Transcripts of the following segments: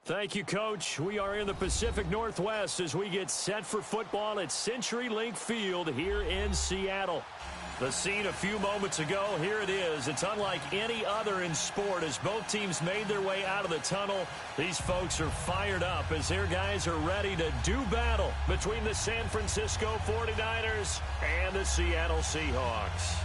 Thank you, Coach. We are in the Pacific Northwest as we get set for football at CenturyLink Field here in Seattle. The scene a few moments ago, here it is. It's unlike any other in sport as both teams made their way out of the tunnel. These folks are fired up as their guys are ready to do battle between the San Francisco 49ers and the Seattle Seahawks.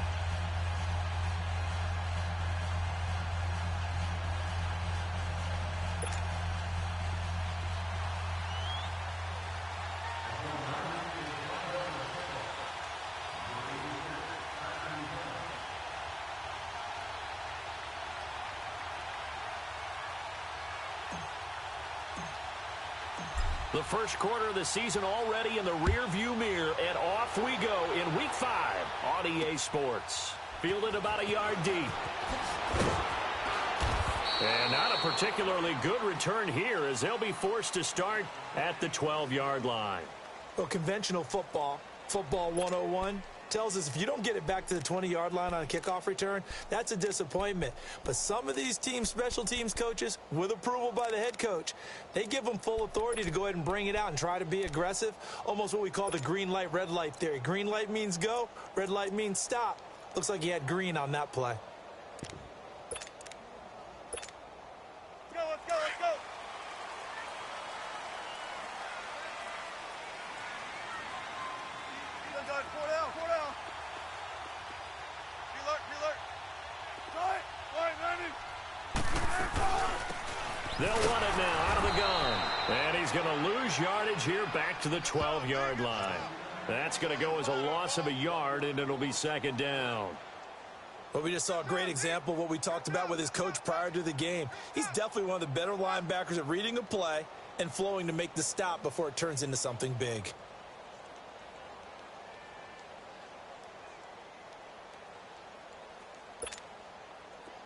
The first quarter of the season already in the rearview mirror, and off we go in Week 5 on EA Sports. Fielded about a yard deep. And not a particularly good return here as they'll be forced to start at the 12-yard line. Well, conventional football 101, tells us if you don't get it back to the 20-yard line on a kickoff return, that's a disappointment. But some of these teams, special teams coaches, with approval by the head coach, they give them full authority to go ahead and bring it out and try to be aggressive, almost what we call the green light, red light theory. Green light means go, red light means stop. Looks like he had green on that play. Let's go. Four down. They'll run it now out of the gun. And he's going to lose yardage here back to the 12-yard line. That's going to go as a loss of a yard, and it'll be second down. Well, we just saw a great example of what we talked about with his coach prior to the game. He's definitely one of the better linebackers at reading a play and flowing to make the stop before it turns into something big.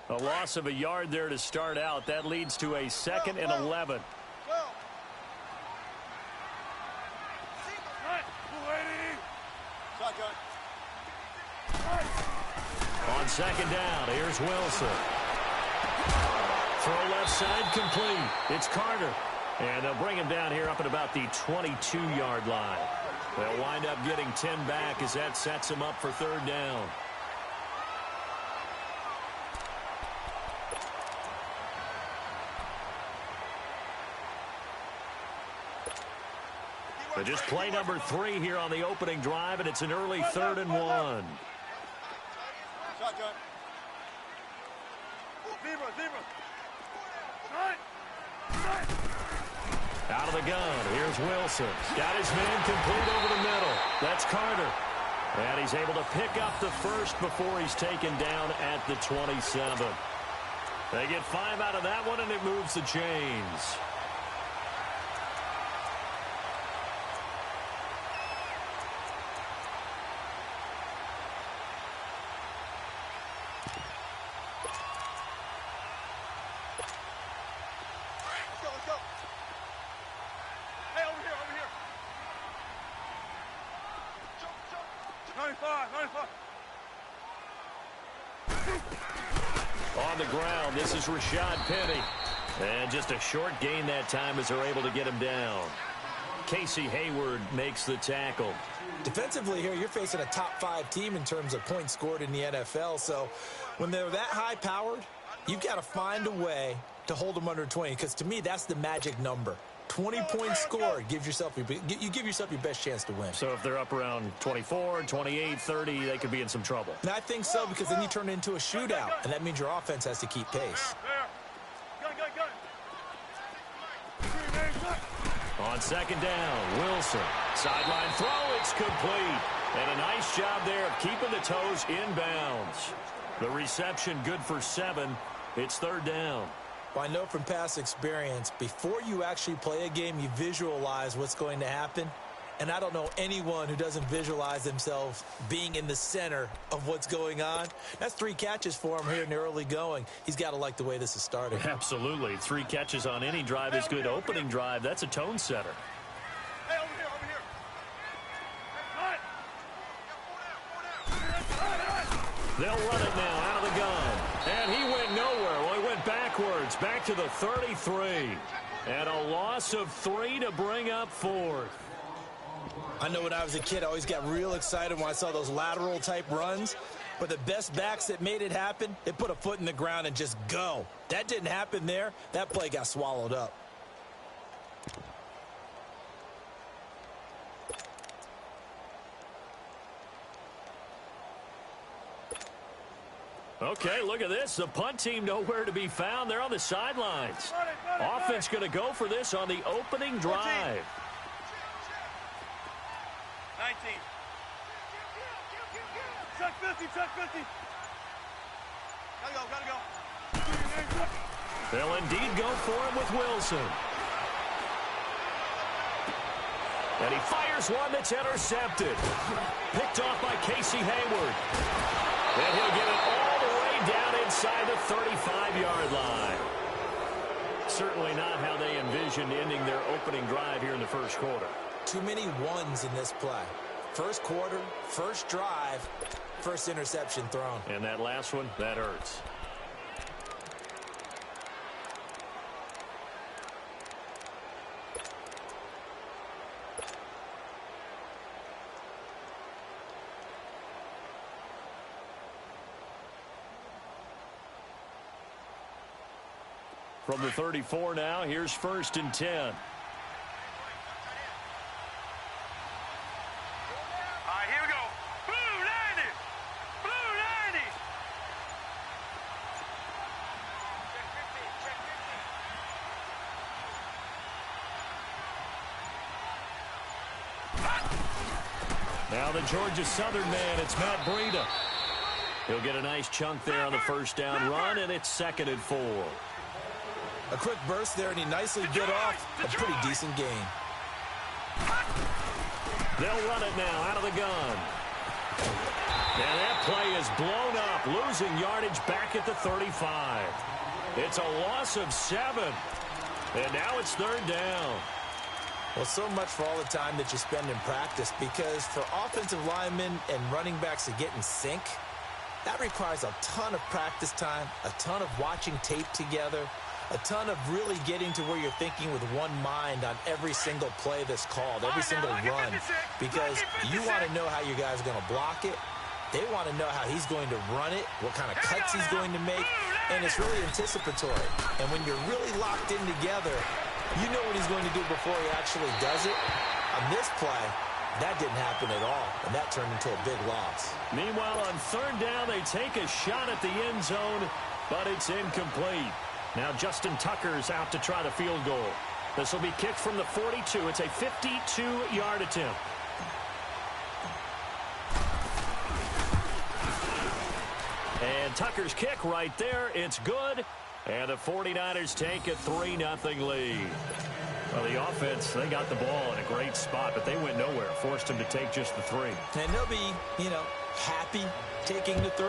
A loss of a yard there to start out. That leads to a 2nd and 11. On second down, here's Wilson. Throw left side complete. It's Carter. And they'll bring him down here up at about the 22-yard line. They'll wind up getting 10 back as that sets him up for third down. But just play number 3 here on the opening drive, and it's an early 3rd and 1. Shotgun. Zebra. Out of the gun, here's Wilson. Got his man complete over the middle. That's Carter. And he's able to pick up the first before he's taken down at the 27. They get 5 out of that one, and it moves the chains. Let's go. Hey, over here. 95. On the ground, this is Rashad Penny. And just a short gain that time as they're able to get him down. Casey Hayward makes the tackle. Defensively here, you're facing a top 5 team in terms of points scored in the NFL. So when they're that high-powered, you've got to find a way to hold them under 20, because to me, that's the magic number. 20 points scored, you give yourself your best chance to win. So if they're up around 24, 28, 30, they could be in some trouble. And I think so, because then you turn it into a shootout, and that means your offense has to keep pace. On second down, Wilson. Sideline throw, it's complete. And a nice job there of keeping the toes inbounds. The reception good for 7. It's third down. Well, I know from past experience, before you actually play a game, you visualize what's going to happen. And I don't know anyone who doesn't visualize themselves being in the center of what's going on. That's 3 catches for him here in the early going. He's got to like the way this is starting. Absolutely. 3 catches on any drive is good. Opening drive, that's a tone setter. Hey, over here. They'll run it now out of the gun. And he went nowhere. Well, he went backwards, back to the 33. And a loss of 3 to bring up 4th. I know when I was a kid, I always got real excited when I saw those lateral-type runs. But the best backs that made it happen, they put a foot in the ground and just go. That didn't happen there. That play got swallowed up. Okay, look at this. The punt team nowhere to be found. They're on the sidelines. Offense going to go for this on the opening drive. 19. Check 50, check 50. Gotta go. They'll indeed go for him with Wilson. And he fires one that's intercepted. Picked off by Casey Hayward. And he'll get it all the way down inside the 35-yard line. Certainly not how they envisioned ending their opening drive here in the first quarter. Too many ones in this play. First quarter, first drive, first interception thrown. And that last one, that hurts. From the 34 now, here's 1st and 10. All right, here we go. Blue 90. Blue 90. Now the Georgia Southern man, it's Matt Breida. He'll get a nice chunk there on the first down run, and it's 2nd and 4. A quick burst there, and he nicely bit off a pretty decent gain. They'll run it now out of the gun. And that play is blown up, losing yardage back at the 35. It's a loss of 7. And now it's 3rd down. Well, so much for all the time that you spend in practice, because for offensive linemen and running backs to get in sync, that requires a ton of practice time, a ton of watching tape together, a ton of really getting to where you're thinking with one mind on every single play that's called, every single run, because you want to know how you guys are going to block it. They want to know how he's going to run it, what kind of cuts he's going to make, and it's really anticipatory. And when you're really locked in together, you know what he's going to do before he actually does it. On this play, that didn't happen at all, and that turned into a big loss. Meanwhile, on 3rd down, they take a shot at the end zone, but it's incomplete. Now Justin Tucker's out to try the field goal. This will be kicked from the 42. It's a 52-yard attempt. And Tucker's kick right there. It's good. And the 49ers take a 3-0 lead. Well, the offense, they got the ball in a great spot, but they went nowhere. Forced them to take just the 3. And they'll be, happy taking the 3.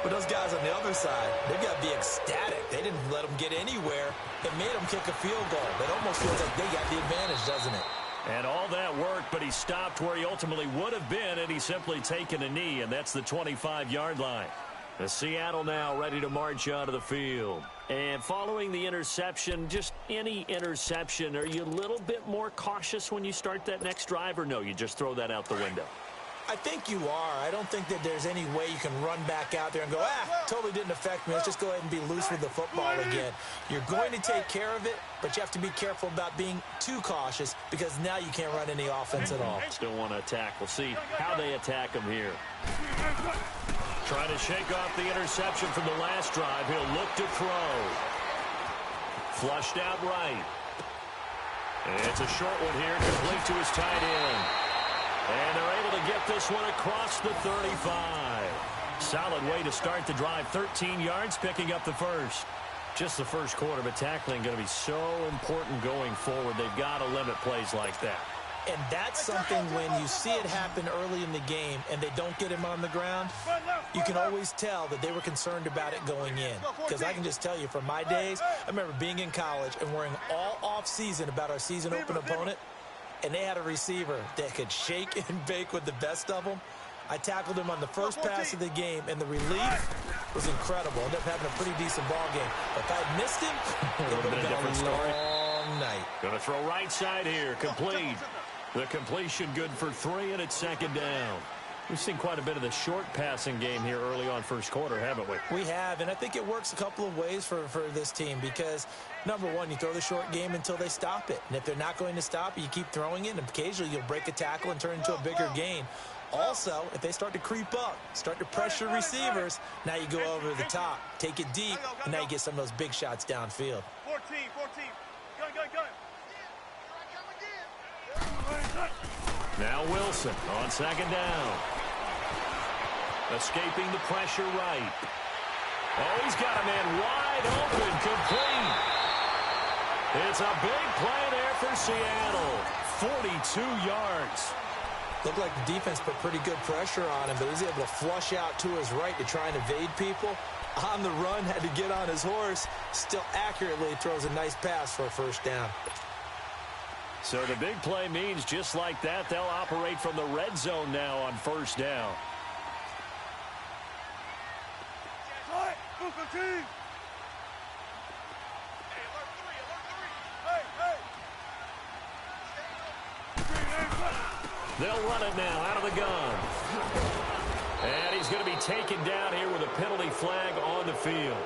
But those guys on the other side, they've got to be ecstatic. They didn't let them get anywhere. It made them kick a field goal. It almost feels like they got the advantage, doesn't it? And all that worked, but he stopped where he ultimately would have been, and he's simply taken a knee, and that's the 25-yard line. The Seattle now ready to march out of the field. And following the interception, just any interception, are you a little bit more cautious when you start that next drive, or no, you just throw that out the window? I think you are. I don't think that there's any way you can run back out there and go, totally didn't affect me. Let's just go ahead and be loose with the football again. You're going to take care of it, but you have to be careful about being too cautious, because now you can't run any offense at all. Still want to attack. We'll see how they attack him here. Trying to shake off the interception from the last drive. He'll look to throw. Flushed out right. And it's a short one here, complete to his tight end. And they're able to get this one across the 35. Solid way to start the drive. 13 yards, picking up the first. Just the first quarter, but tackling going to be so important going forward. They've got to limit plays like that. And that's something when you see it happen early in the game and they don't get him on the ground, you can always tell that they were concerned about it going in. Because I can just tell you from my days, I remember being in college and worrying all off-season about our season open opponent, and they had a receiver that could shake and bake with the best of them. I tackled him on the first pass of the game, and the relief was incredible. Ended up having a pretty decent ball game. But if I had missed him, it would have been a long long night. Going to throw right side here. Complete. The completion good for 3, and it's second down. We've seen quite a bit of the short passing game here early on first quarter, haven't we? We have, and I think it works a couple of ways for this team because, number one, you throw the short game until they stop it. And if they're not going to stop it, you keep throwing it, and occasionally you'll break a tackle and turn it into a bigger gain. Also, if they start to creep up, start to pressure receivers, now you go over the top, take it deep, and now you get some of those big shots downfield. 14. Go. Now Wilson on second down. Escaping the pressure right. Oh, he's got a man wide open, complete. It's a big play there for Seattle. 42 yards. Looked like the defense put pretty good pressure on him, but he was able to flush out to his right to try and evade people. On the run, had to get on his horse. Still accurately throws a nice pass for a first down. So the big play means just like that, they'll operate from the red zone now on first down. They'll run it now out of the gun. And he's going to be taken down here with a penalty flag on the field.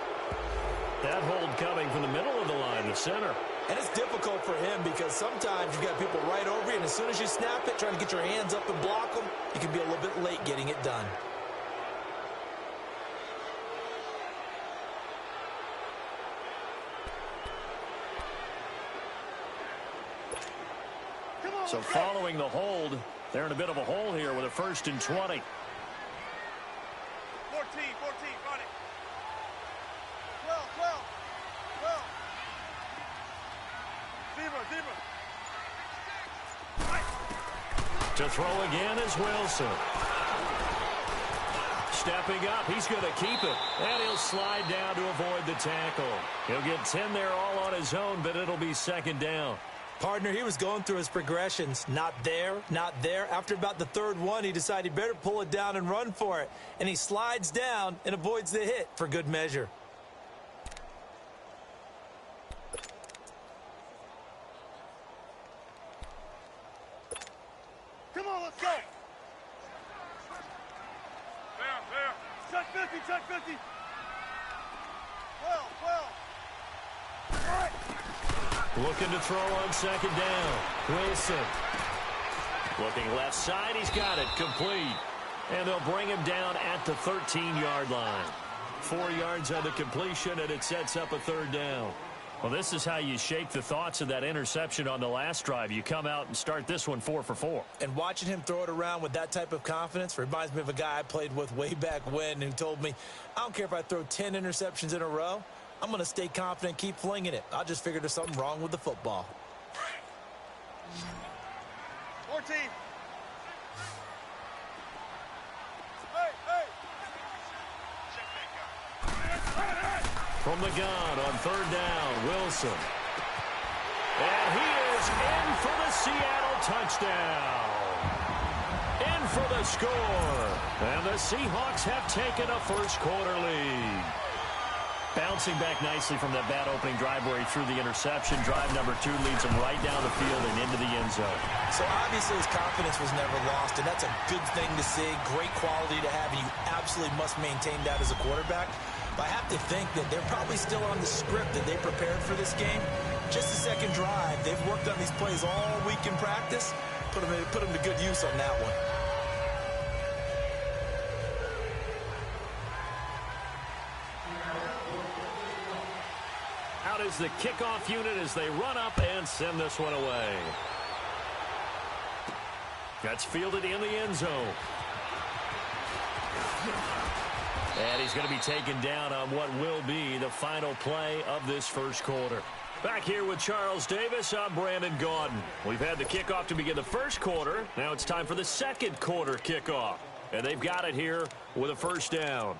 That hold coming from the middle of the line, the center. And it's difficult for him because sometimes you've got people right over you, and as soon as you snap it, trying to get your hands up and block them, you can be a little bit late getting it done. So following the hold, they're in a bit of a hole here with a 1st and 20. 14, run it. 12. Zebra. To throw again is Wilson. Stepping up, he's going to keep it. And he'll slide down to avoid the tackle. He'll get 10 there all on his own, but it'll be second down. Partner, he was going through his progressions. Not there, not there. After about the third one, he decided he better pull it down and run for it. And he slides down and avoids the hit for good measure. Come on, let's go. Fair. Check 50. 12. All right. Looking to throw on second down. Wilson. Looking left side. He's got it. Complete. And they'll bring him down at the 13-yard line. 4 yards on the completion, and it sets up a third down. Well, this is how you shake the thoughts of that interception on the last drive. You come out and start this one 4 for 4. And watching him throw it around with that type of confidence reminds me of a guy I played with way back when who told me, I don't care if I throw 10 interceptions in a row. I'm going to stay confident, keep flinging it. I just figured there's something wrong with the football. 14. From the gun on third down, Wilson. And he is in for the Seattle touchdown. In for the score. And the Seahawks have taken a first quarter lead. Bouncing back nicely from that bad opening drive where he threw the interception. Drive number 2 leads him right down the field and into the end zone. So obviously his confidence was never lost, and that's a good thing to see. Great quality to have, and you absolutely must maintain that as a quarterback. But I have to think that they're probably still on the script that they prepared for this game. Just the second drive. They've worked on these plays all week in practice. Put them to good use on that one. Out is the kickoff unit as they run up and send this one away. That's fielded in the end zone. And he's going to be taken down on what will be the final play of this first quarter. Back here with Charles Davis, I'm Brandon Gaudin. We've had the kickoff to begin the first quarter. Now it's time for the second quarter kickoff. And they've got it here with a first down.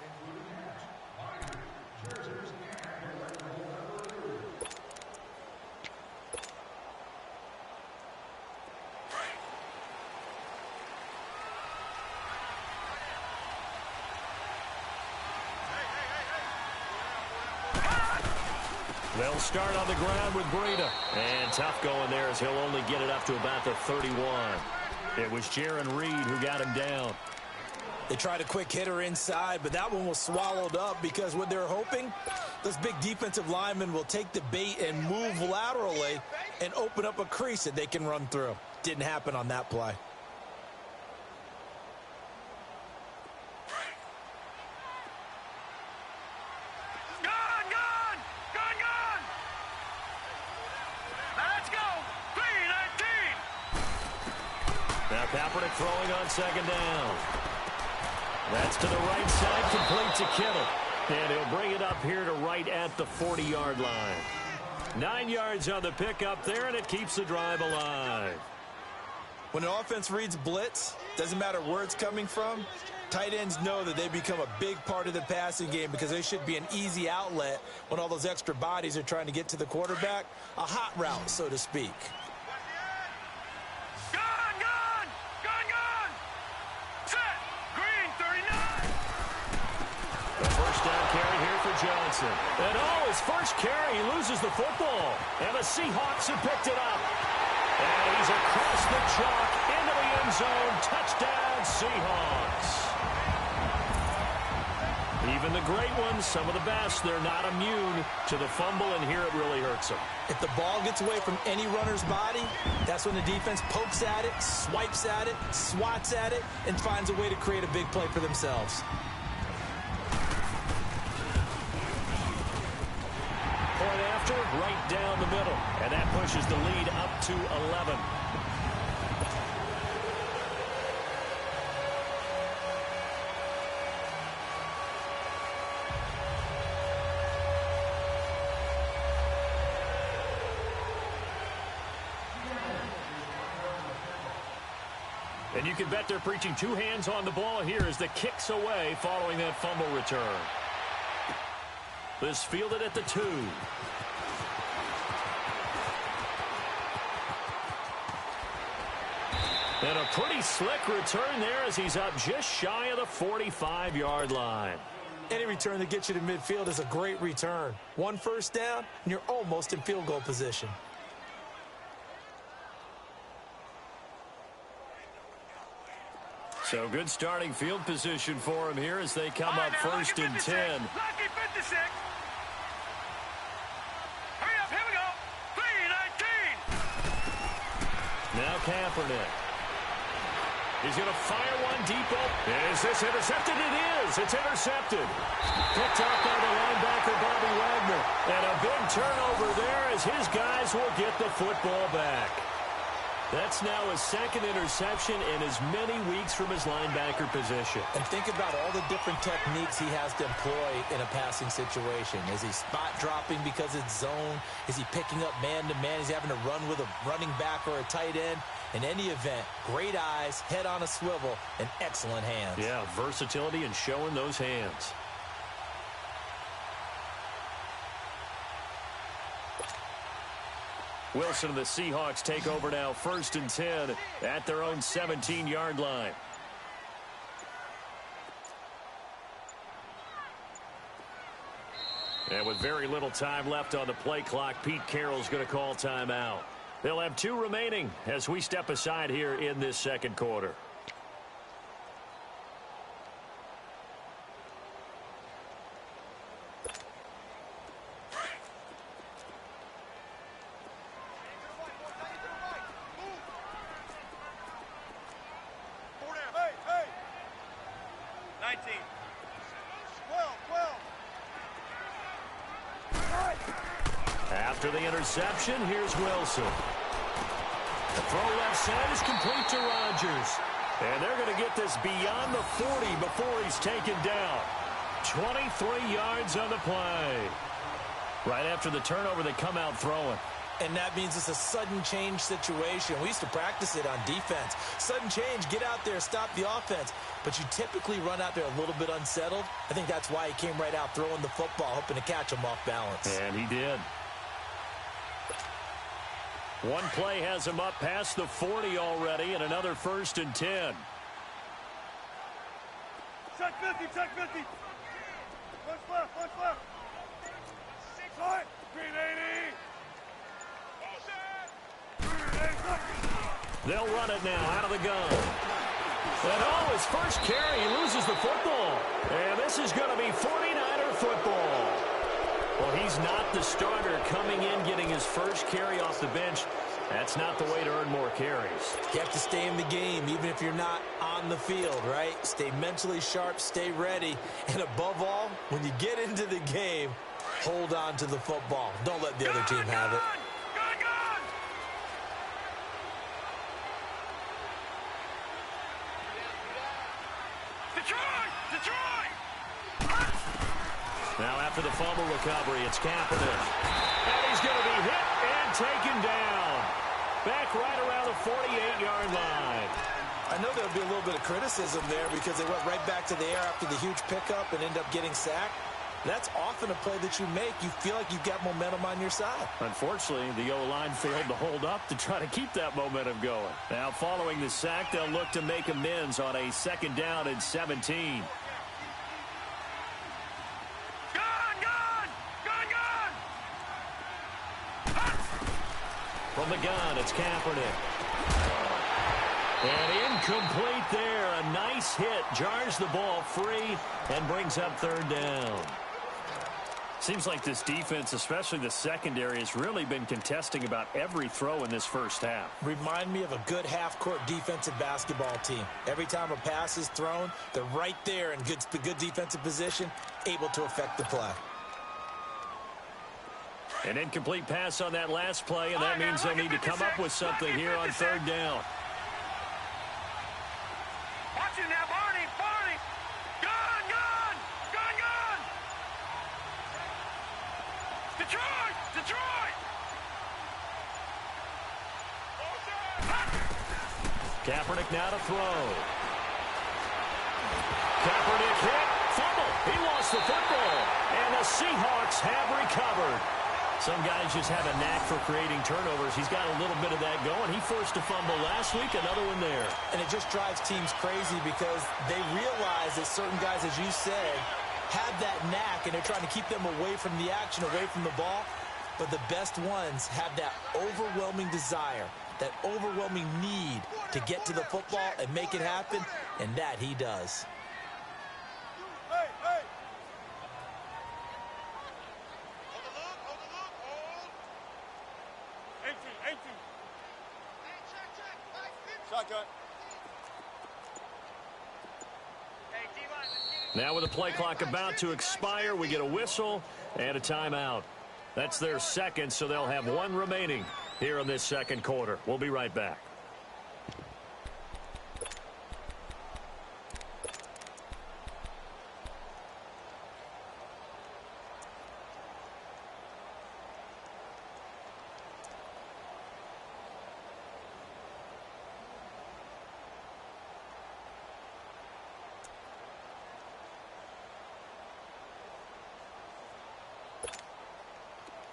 They'll start on the ground with Breida. And tough going there as he'll only get it up to about the 31. It was Jaron Reed who got him down. They tried a quick hitter inside, but that one was swallowed up because what they're hoping, those big defensive linemen will take the bait and move laterally and open up a crease that they can run through. Didn't happen on that play. Kaepernick throwing on second down. That's to the right side, complete to Kittle. And he'll bring it up here to right at the 40-yard line. 9 yards on the pickup there, and it keeps the drive alive. When an offense reads blitz, doesn't matter where it's coming from, tight ends know that they become a big part of the passing game because they should be an easy outlet when all those extra bodies are trying to get to the quarterback. A hot route, so to speak. Johnson. And his first carry, he loses the football. And the Seahawks have picked it up. And he's across the chalk into the end zone. Touchdown, Seahawks. Even the great ones, some of the best, they're not immune to the fumble, and here it really hurts them. If the ball gets away from any runner's body, that's when the defense pokes at it, swipes at it, swats at it, and finds a way to create a big play for themselves. Right down the middle, and that pushes the lead up to 11. And you can bet they're preaching two hands on the ball here as the kick's away following that fumble return. This fielded at the 2. And a pretty slick return there as he's up just shy of the 45-yard line. Any return that gets you to midfield is a great return. 1 first down, and you're almost in field goal position. So good starting field position for him here as they come up first and 10. Lucky 56. Hurry up, here we go. 3-19. Now Kaepernick. He's going to fire one deep open. Is this intercepted? It is. It's intercepted. Picked up by the linebacker, Bobby Wagner. And a big turnover there as his guys will get the football back. That's now his second interception in as many weeks from his linebacker position. And think about all the different techniques he has to employ in a passing situation. Is he spot dropping because it's zone? Is he picking up man-to-man? Is he having to run with a running back or a tight end? In any event, great eyes, head on a swivel, and excellent hands. Yeah, versatility and showing those hands. Wilson and the Seahawks take over now, first and 10 at their own 17-yard line. And with very little time left on the play clock, Pete Carroll's going to call timeout. They'll have 2 remaining as we step aside here in this second quarter. After the interception, here's Wilson. The throw left side is complete to Rodgers. And they're going to get this beyond the 40 before he's taken down. 23 yards on the play. Right after the turnover, they come out throwing. And that means it's a sudden change situation. We used to practice it on defense. Sudden change, get out there, stop the offense. But you typically run out there a little bit unsettled. I think that's why he came right out throwing the football, hoping to catch him off balance. And he did. One play has him up past the 40 already, and another first and 10. Check 50, check 50. Punch left, punch left. Short. They'll run it now out of the gun. And oh, his first carry, he loses the football. And this is going to be 49er football. Well, he's not the starter coming in, getting his first carry off the bench. That's not the way to earn more carries. You have to stay in the game, even if you're not on the field, right? Stay mentally sharp, stay ready. And above all, when you get into the game, hold on to the football. Don't let the other team have it. Now after the fumble recovery, it's Kaepernick. And he's going to be hit and taken down. Back right around the 48-yard line. I know there'll be a little bit of criticism there because they went right back to the air after the huge pickup and end up getting sacked. That's often a play that you make. You feel like you've got momentum on your side. Unfortunately, the O-line failed to hold up to try to keep that momentum going. Now following the sack, they'll look to make amends on a 2nd down and 17. From the gun, it's Kaepernick. And incomplete there. A nice hit. Jars the ball free and brings up 3rd down. Seems like this defense, especially the secondary, has really been contesting about every throw in this first half. Remind me of a good half-court defensive basketball team. Every time a pass is thrown, they're right there in good defensive position, able to affect the play. An incomplete pass on that last play, and that means they'll need to come up with something here on 3rd down. Watch it now, Barney! Gun! Detroit! Kaepernick now to throw. Kaepernick hit. Fumble. He lost the football. And the Seahawks have recovered. Some guys just have a knack for creating turnovers. He's got a little bit of that going. He forced a fumble last week, another one there. And it just drives teams crazy because they realize that certain guys, as you said, have that knack, and they're trying to keep them away from the action, away from the ball. But the best ones have that overwhelming desire, that overwhelming need to get to the football and make it happen, and that he does. Now with the play clock about to expire, we get a whistle and a timeout. That's their second, so they'll have one remaining here in this 2nd quarter. We'll be right back.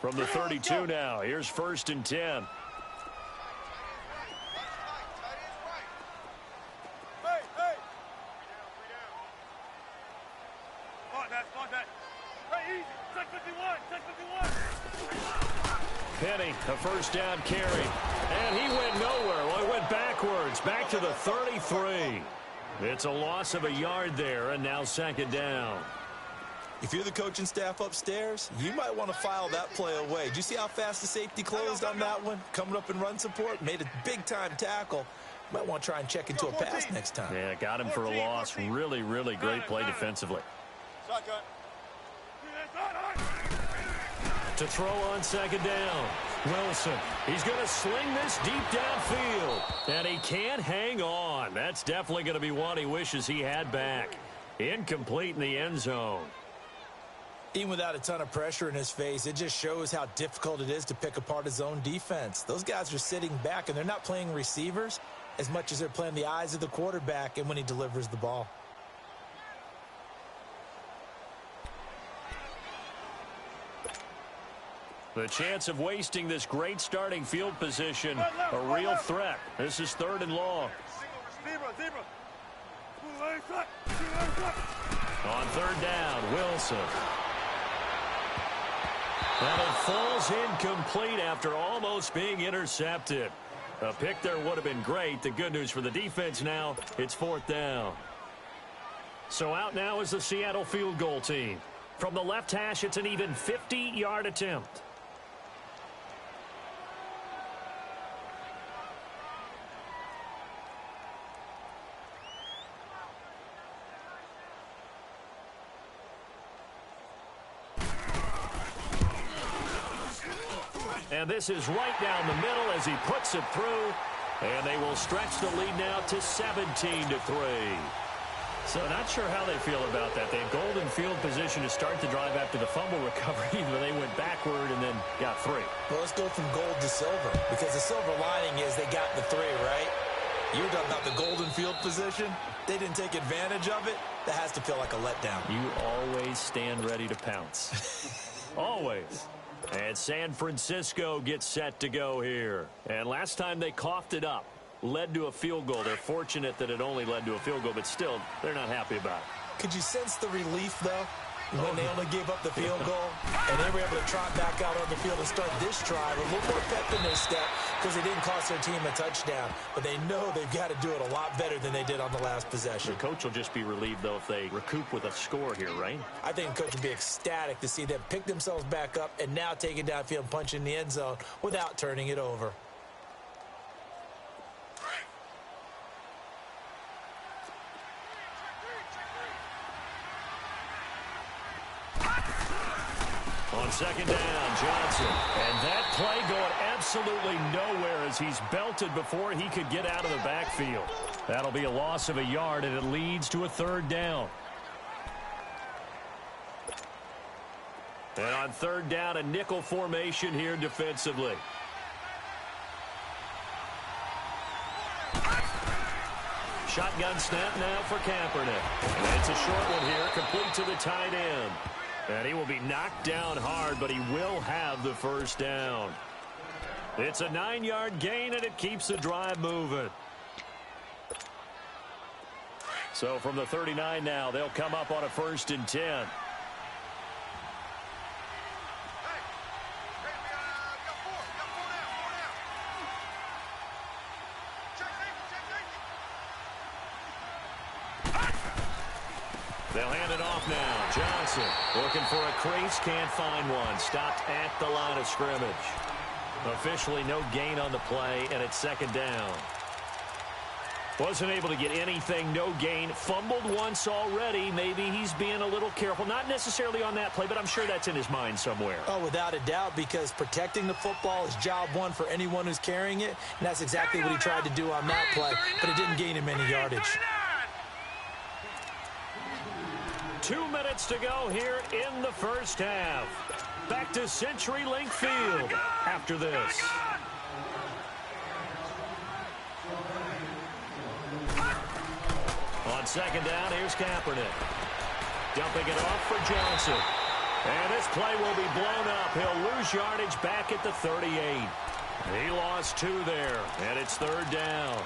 From the 32 now, here's 1st and 10. Penny, a 1st down carry. And he went nowhere. Well, he went backwards, back to the 33. It's a loss of a yard there, and now 2nd down. If you're the coaching staff upstairs, you might want to file that play away. Did you see how fast the safety closed on that one? Coming up in run support, made a big-time tackle. Might want to try and check into a pass next time. Yeah, got him for a loss. Really, really great play defensively. To throw on 2nd down. Wilson, he's going to sling this deep downfield. And he can't hang on. That's definitely going to be one he wishes he had back. Incomplete in the end zone. Even without a ton of pressure in his face, it just shows how difficult it is to pick apart his own defense. Those guys are sitting back, and they're not playing receivers as much as they're playing the eyes of the quarterback and when he delivers the ball. The chance of wasting this great starting field position, a real threat. This is 3rd and long. On 3rd down, Wilson. And it falls incomplete after almost being intercepted. A pick there would have been great. The good news for the defense now, it's 4th down. So out now is the Seattle field goal team. From the left hash, it's an even 50-yard attempt. And this is right down the middle as he puts it through. And they will stretch the lead now to 17-3. So not sure how they feel about that. They had golden field position to start the drive after the fumble recovery, but they went backward and then got 3. Well, let's go from gold to silver, because the silver lining is they got the 3, right? You were talking about the golden field position. They didn't take advantage of it. That has to feel like a letdown. You always stand ready to pounce. Always. And San Francisco gets set to go here. And last time they coughed it up, led to a field goal. They're fortunate that it only led to a field goal, but still, they're not happy about it. Could you sense the relief, though, when they only gave up the field goal? And they were able to trot back out on the field and start this drive with a little more pep in their step because they didn't cost their team a touchdown. But they know they've got to do it a lot better than they did on the last possession. The coach will just be relieved, though, if they recoup with a score here, right? I think the coach will be ecstatic to see them pick themselves back up and now take it downfield and punch in the end zone without turning it over. On 2nd down, Johnson. And that play going absolutely nowhere as he's belted before he could get out of the backfield. That'll be a loss of a yard, and it leads to a 3rd down. And on 3rd down, a nickel formation here defensively. Shotgun snap now for Kaepernick. And it's a short one here, complete to the tight end. And he will be knocked down hard, but he will have the 1st down. It's a 9-yard gain, and it keeps the drive moving. So from the 39 now, they'll come up on a 1st and 10. They'll hand it off now. Johnson looking for a crease, can't find one. Stopped at the line of scrimmage. Officially no gain on the play, and it's 2nd down. Wasn't able to get anything, no gain. Fumbled once already. Maybe he's being a little careful. Not necessarily on that play, but I'm sure that's in his mind somewhere. Oh, without a doubt, because protecting the football is job one for anyone who's carrying it, and that's exactly what he tried to do on that play, but it didn't gain him any yardage. 2 minutes to go here in the 1st half. Back to CenturyLink Field after this. On 2nd down, here's Kaepernick. Dumping it off for Johnson. And this play will be blown up. He'll lose yardage back at the 38. He lost 2 there, and it's 3rd down.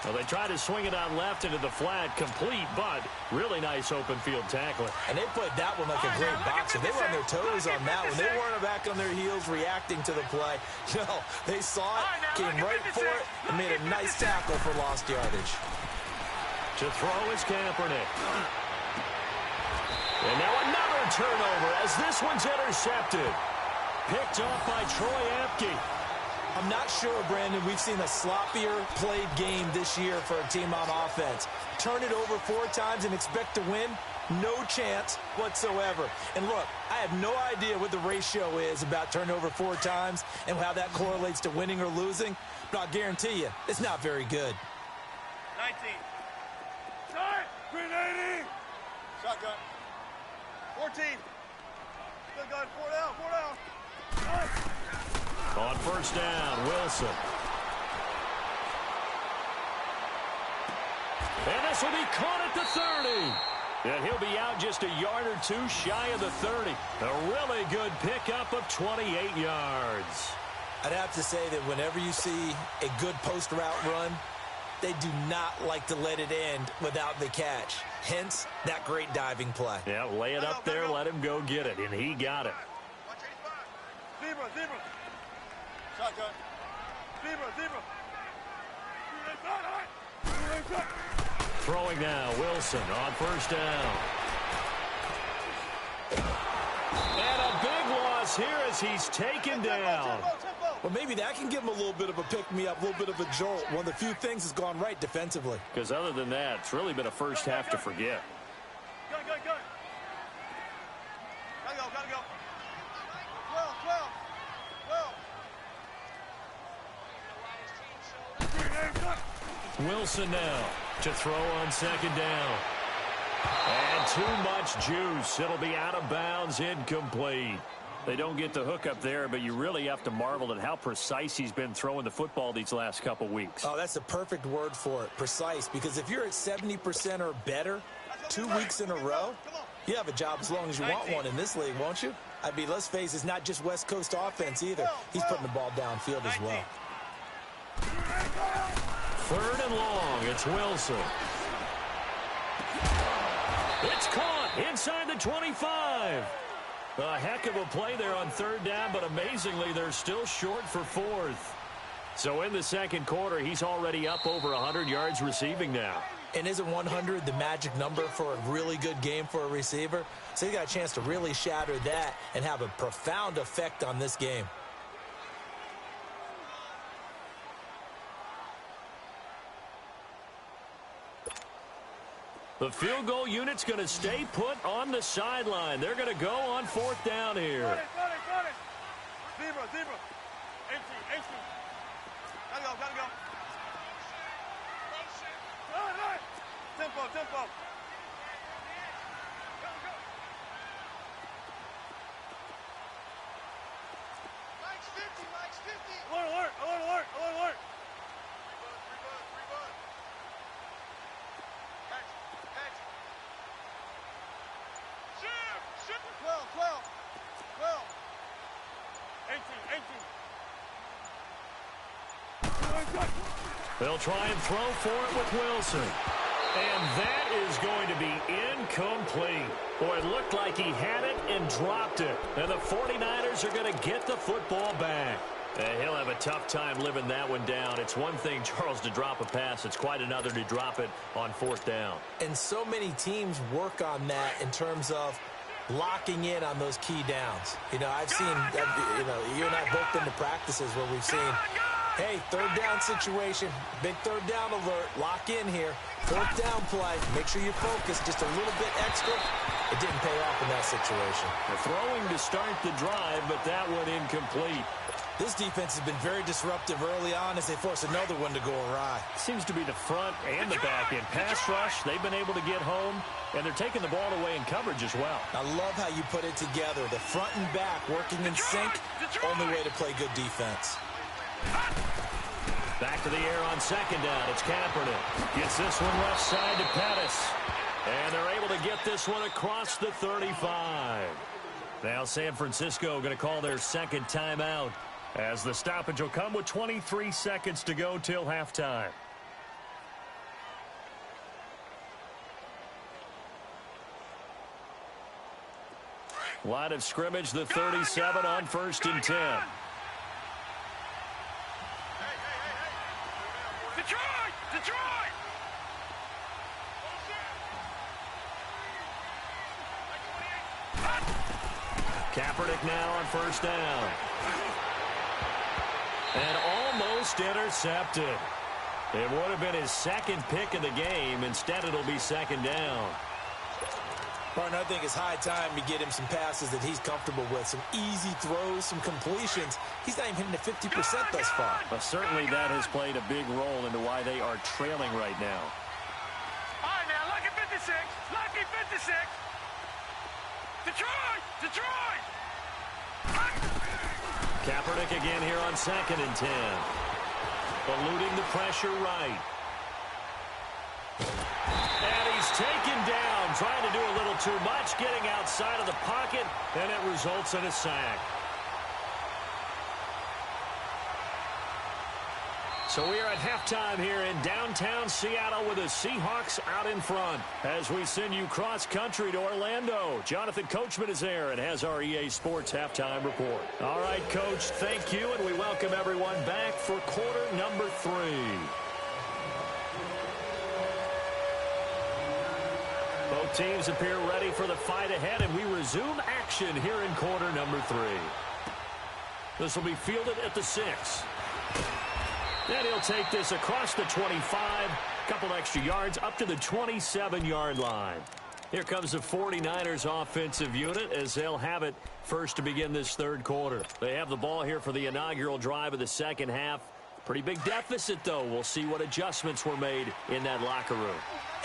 Well, they tried to swing it on left into the flat, complete, but really nice open field tackling. And they played that one like a great boxer. They were on their toes on that one. They weren't back on their heels reacting to the play. No, they saw it, came right for it, and made a nice tackle for lost yardage. To throw is Kaepernick. And now another turnover as this one's intercepted. Picked off by Troy Apke. I'm not sure, Brandon, we've seen a sloppier played game this year for a team on offense. Turn it over 4 times and expect to win? No chance whatsoever. And look, I have no idea what the ratio is about turnover 4 times and how that correlates to winning or losing, but I'll guarantee you, it's not very good. 19. Start! 380! Shotgun. 14. Still got 4 down, 4 down. Start! On 1st down, Wilson. And this will be caught at the 30. And he'll be out just a yard or 2 shy of the 30. A really good pickup of 28 yards. I'd have to say that whenever you see a good post route run, they do not like to let it end without the catch. Hence, that great diving play. Yeah, lay it up there, let him go get it, and he got it. Zebra, zebra. Shotgun. Zebra, zebra. Throwing now, Wilson on first down. And a big loss here as he's taken down. Well, maybe that can give him a little bit of a pick-me-up, a little bit of a jolt. One of the few things that's gone right defensively. Because other than that, it's really been a first half to forget. Go. Gotta go. 12. Wilson now to throw on second down. And too much juice. It'll be out of bounds, incomplete. They don't get the hook up there, but you really have to marvel at how precise he's been throwing the football these last couple weeks. Oh, that's the perfect word for it, precise. Because if you're at 70% or better 2 weeks in a row, you have a job as long as you want one in this league, won't you? I mean, let's face it, it's not just West Coast offense either. He's putting the ball downfield as well. Third and long, it's Wilson. It's caught inside the 25. A heck of a play there on third down, but amazingly, they're still short for fourth. So in the second quarter, he's already up over 100 yards receiving now. And isn't 100 the magic number for a really good game for a receiver? So he got a chance to really shatter that and have a profound effect on this game. The field goal unit's going to stay put on the sideline. They're going to go on fourth down here. Got it. Zebra. 18. Gotta go. Right. Tempo. Mike's 50. Alert. Ship. 12. 18. They'll try and throw for it with Wilson. And that is going to be incomplete. Boy, it looked like he had it and dropped it. And the 49ers are going to get the football back. He'll have a tough time living that one down. It's one thing, Charles, to drop a pass. It's quite another to drop it on fourth down. And so many teams work on that in terms of locking in on those key downs. You know, I've seen, you and I both been to practices where we've seen, hey, third down situation, big third down alert, lock in here. Fourth down play, make sure you focus just a little bit extra. It didn't pay off in that situation. They're throwing to start the drive, but that one incomplete. This defense has been very disruptive early on as they force another one to go awry. Seems to be the front and the back end. Pass rush, they've been able to get home, and they're taking the ball away in coverage as well. I love how you put it together. The front and back working in sync, only way to play good defense. Back to the air on second down. It's Kaepernick. Gets this one left side to Pettis. And they're able to get this one across the 35. Now San Francisco going to call their second timeout, as the stoppage will come with 23 seconds to go till halftime. Line of scrimmage, the 37 on 1st and 10. Detroit! Kaepernick now on first down. And almost intercepted. It would have been his second pick of the game. Instead, it'll be second down. Martin, I think it's high time to get him some passes that he's comfortable with. Some easy throws, some completions. He's not even hitting the 50% thus far. But certainly that has played a big role into why they are trailing right now. All right, now, lucky 56. Lucky 56. Detroit! Kaepernick again here on 2nd and 10. Eluding the pressure right. And he's taken down, trying to do a little too much, getting outside of the pocket, and it results in a sack. So we are at halftime here in downtown Seattle with the Seahawks out in front. As we send you cross-country to Orlando, Jonathan Coachman is there and has our EA Sports halftime report. All right, Coach, thank you, and we welcome everyone back for quarter number 3. Both teams appear ready for the fight ahead, and we resume action here in quarter number 3. This will be fielded at the 6. And he'll take this across the 25, couple extra yards up to the 27-yard line. Here comes the 49ers offensive unit as they'll have it first to begin this third quarter. They have the ball here for the inaugural drive of the second half. Pretty big deficit, though. We'll see what adjustments were made in that locker room.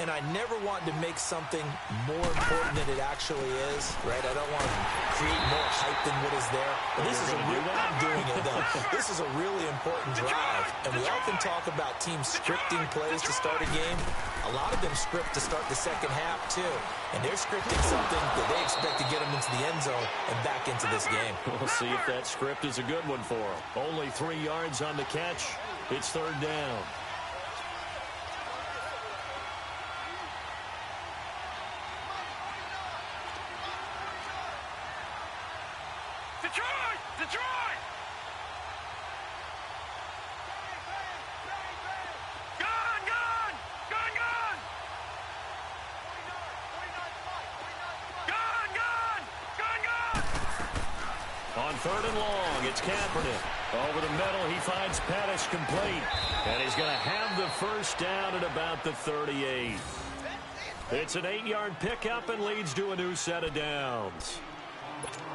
And I never want to make something more important than it actually is, right? I don't want to create more hype than what is there. But this is a real, I'm doing it, though. This is a really important drive. And we often talk about teams scripting plays to start a game. A lot of them script to start the second half, too. And they're scripting something that they expect to get them into the end zone and back into this game. We'll see if that script is a good one for them. Only 3 yards on the catch. It's third down. Detroit! Detroit! Gone! Gone! Gone! Gone! Gone! Gone! Gone! Gone! On third and long, it's Kaepernick. Over the middle, he finds Pettis complete. And he's going to have the first down at about the 38. It's an 8-yard pickup and leads to a new set of downs.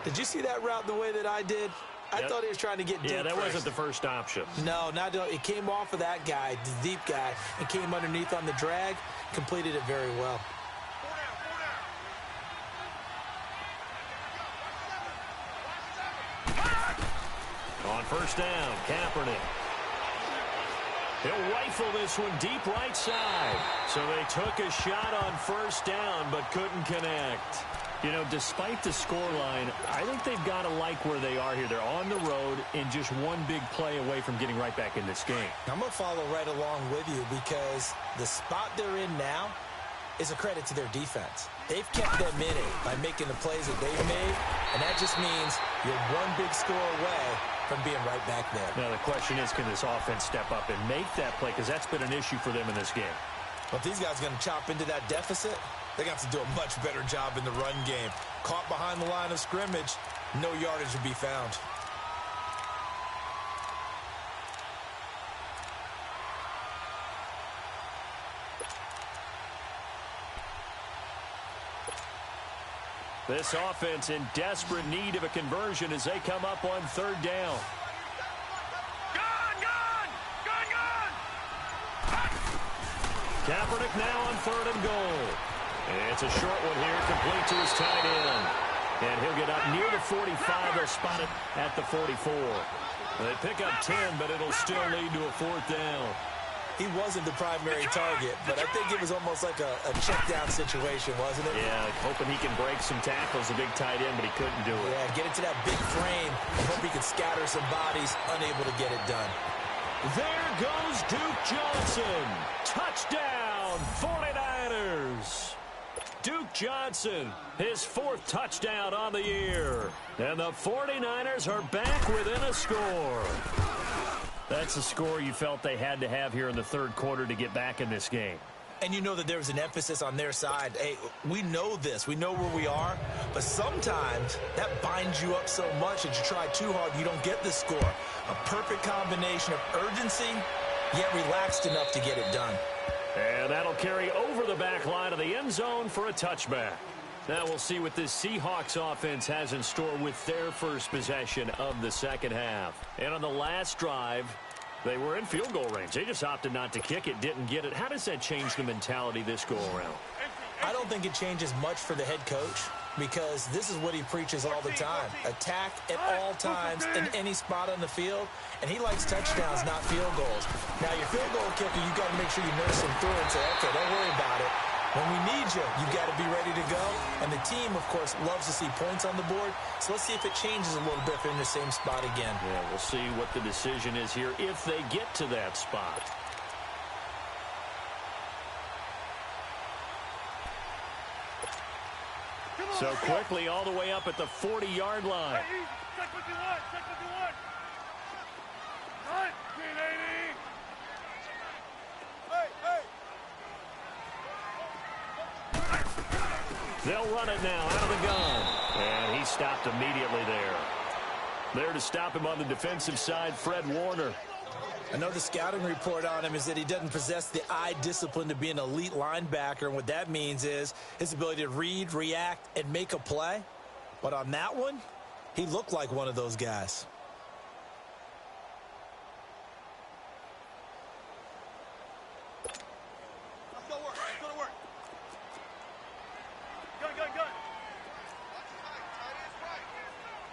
Did you see that route the way that I did? I thought he was trying to get deep. Yeah, that first. wasn't the first option. No, it came off of that guy, the deep guy, and came underneath on the drag, completed it very well. On first down, Kaepernick. He'll rifle this one deep right side. So they took a shot on first down but couldn't connect. You know, despite the scoreline, I think they've got to like where they are here. They're on the road and just one big play away from getting right back in this game. I'm going to follow right along with you because the spot they're in now is a credit to their defense. They've kept them in it by making the plays that they've made, and that just means you're one big score away from being right back there. Now, the question is, can this offense step up and make that play? Because that's been an issue for them in this game. But these guys are going to chop into that deficit. They're going to have to do a much better job in the run game. Caught behind the line of scrimmage, no yardage will be found. This offense in desperate need of a conversion as they come up on third down. Gone! Gone! Gone! Gone! Kaepernick now on third and goal. It's a short one here, complete to his tight end. And he'll get up near the 45. They'll spot it at the 44. They pick up 10, but it'll still lead to a fourth down. He wasn't the primary target, but I think it was almost like a check-down situation, wasn't it? Yeah, hoping he can break some tackles, a big tight end, but he couldn't do it. Yeah, get into that big frame and hope he can scatter some bodies, unable to get it done. There goes Duke Johnson. Touchdown, 49ers. Duke Johnson, his 4th touchdown on the year. And the 49ers are back within a score. That's a score you felt they had to have here in the third quarter to get back in this game. And you know that there was an emphasis on their side. Hey, we know this. We know where we are. But sometimes that binds you up so much that you try too hard, you don't get the score. A perfect combination of urgency, yet relaxed enough to get it done. And that'll carry over the back line of the end zone for a touchback. Now we'll see what this Seahawks offense has in store with their first possession of the second half. And on the last drive, they were in field goal range. They just opted not to kick it, didn't get it. How does that change the mentality this go-around? I don't think it changes much for the head coach because this is what he preaches all the time. Attack at all times in any spot on the field, and he likes touchdowns, not field goals. Now, your field goal kicker, you've got to make sure you nurse him through and say, okay, don't worry about it. When we need you, you got to be ready to go. And the team, of course, loves to see points on the board. So let's see if it changes a little bit if they're in the same spot again. Yeah, we'll see what the decision is here if they get to that spot. So quickly all the way up at the 40-yard line. Hey, check what you want. Check what you want. Right, P80. They'll run it now out of the gun. And he stopped immediately there. There to stop him on the defensive side, Fred Warner. I know the scouting report on him is that he doesn't possess the eye discipline to be an elite linebacker. And what that means is his ability to read, react, and make a play. But on that one, he looked like one of those guys. Let's go to work. Let's go to work. Gun, gun, gun.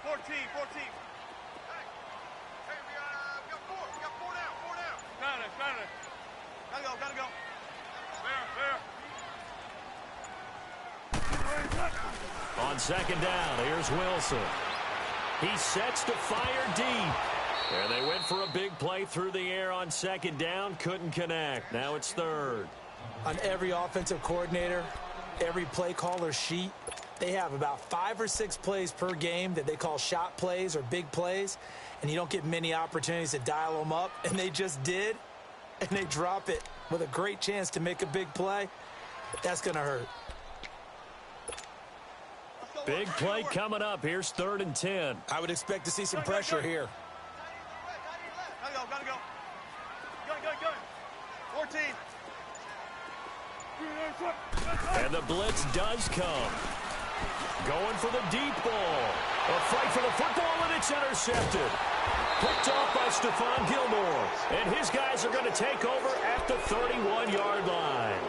14, 14. Got it. Gotta go. There. On second down, here's Wilson. He sets to fire deep. There they went for a big play through the air on second down. Couldn't connect. Now it's third. On every offensive coordinator, every play caller sheet, they have about 5 or 6 plays per game that they call shot plays or big plays, and you don't get many opportunities to dial them up, and they just did, and they drop it with a great chance to make a big play. That's going to hurt. Big play coming up. Here's 3rd and 10. I would expect to see some pressure here. Gotta go. Gun. 14. And the blitz does come. Going for the deep ball. A fight for the football, and it's intercepted. Picked off by Stephon Gilmore. And his guys are going to take over at the 31-yard line.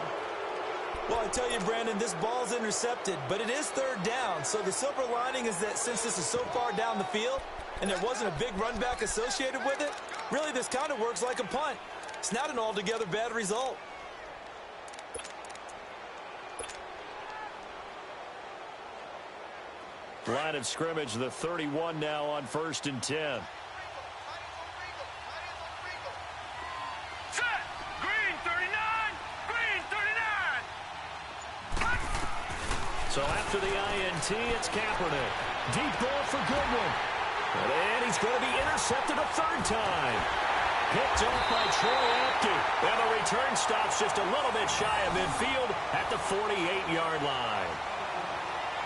Well, I tell you, Brandon, this ball's intercepted, but it is 3rd down. So the silver lining is that since this is so far down the field and there wasn't a big run back associated with it, really this kind of works like a punt. It's not an altogether bad result. Line of scrimmage, the 31 now on 1st and 10. Set. Green 39. So after the INT, it's Kaepernick. Deep ball for Goodwin. And he's going to be intercepted a 3rd time. Picked off by Troy Apke. And the return stops just a little bit shy of midfield at the 48-yard line.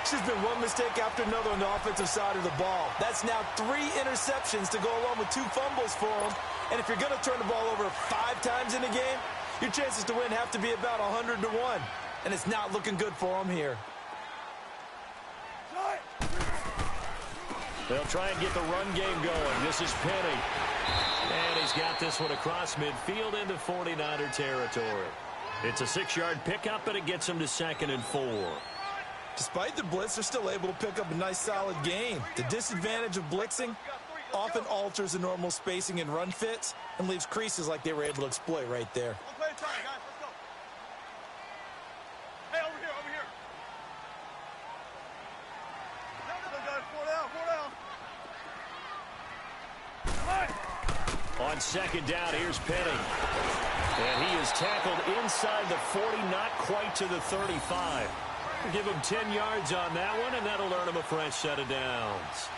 It's just been one mistake after another on the offensive side of the ball. That's now 3 interceptions to go along with 2 fumbles for him. And if you're going to turn the ball over 5 times in a game, your chances to win have to be about 100 to 1. And it's not looking good for him here. They'll try and get the run game going. This is Penny. And he's got this one across midfield into 49er territory. It's a 6-yard pickup, and it gets him to 2nd and 4. Despite the blitz, they're still able to pick up a nice solid gain. The disadvantage of blitzing often alters the normal spacing and run fits and leaves creases like they were able to exploit right there. One play at a time, guys. Let's go. Hey, over here. Four down. On second down, here's Penny. And he is tackled inside the 40, not quite to the 35. Give him 10 yards on that one, and that'll earn him a fresh set of downs.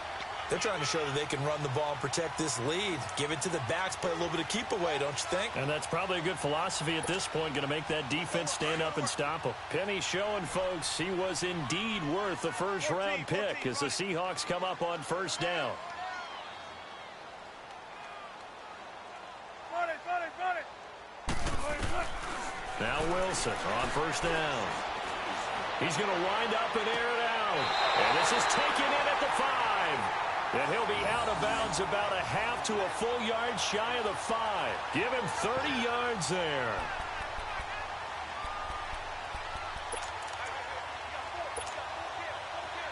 They're trying to show that they can run the ball and protect this lead. Give it to the backs, play a little bit of keep away, don't you think? And that's probably a good philosophy at this point, going to make that defense stand up and stop him. Penny showing folks he was indeed worth the first-round pick as the Seahawks come up on 1st down. Run it. Now Wilson on 1st down. He's going to wind up and air it out. And this is taken in at the 5. And he'll be out of bounds about a half to a full yard shy of the 5. Give him 30 yards there.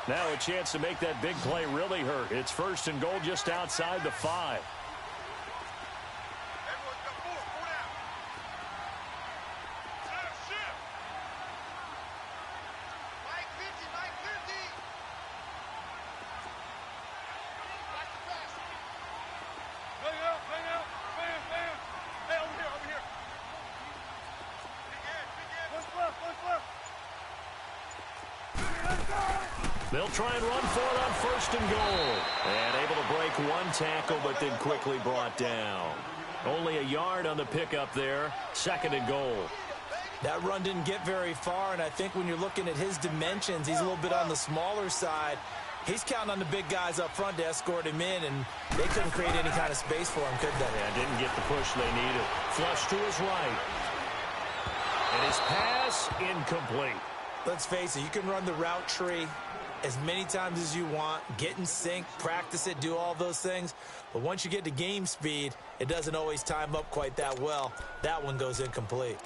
Now a chance to make that big play really hurt. It's 1st and goal just outside the 5. They'll try and run for it on 1st and goal. And able to break one tackle, but then quickly brought down. Only a yard on the pickup there. 2nd and goal. That run didn't get very far, and I think when you're looking at his dimensions, he's a little bit on the smaller side. He's counting on the big guys up front to escort him in, and they couldn't create any kind of space for him, could they? Yeah, didn't get the push they needed. Flush to his right. And his pass incomplete. Let's face it, you can run the route tree as many times as you want, get in sync, practice it, do all those things. But once you get to game speed, it doesn't always time up quite that well. That one goes incomplete.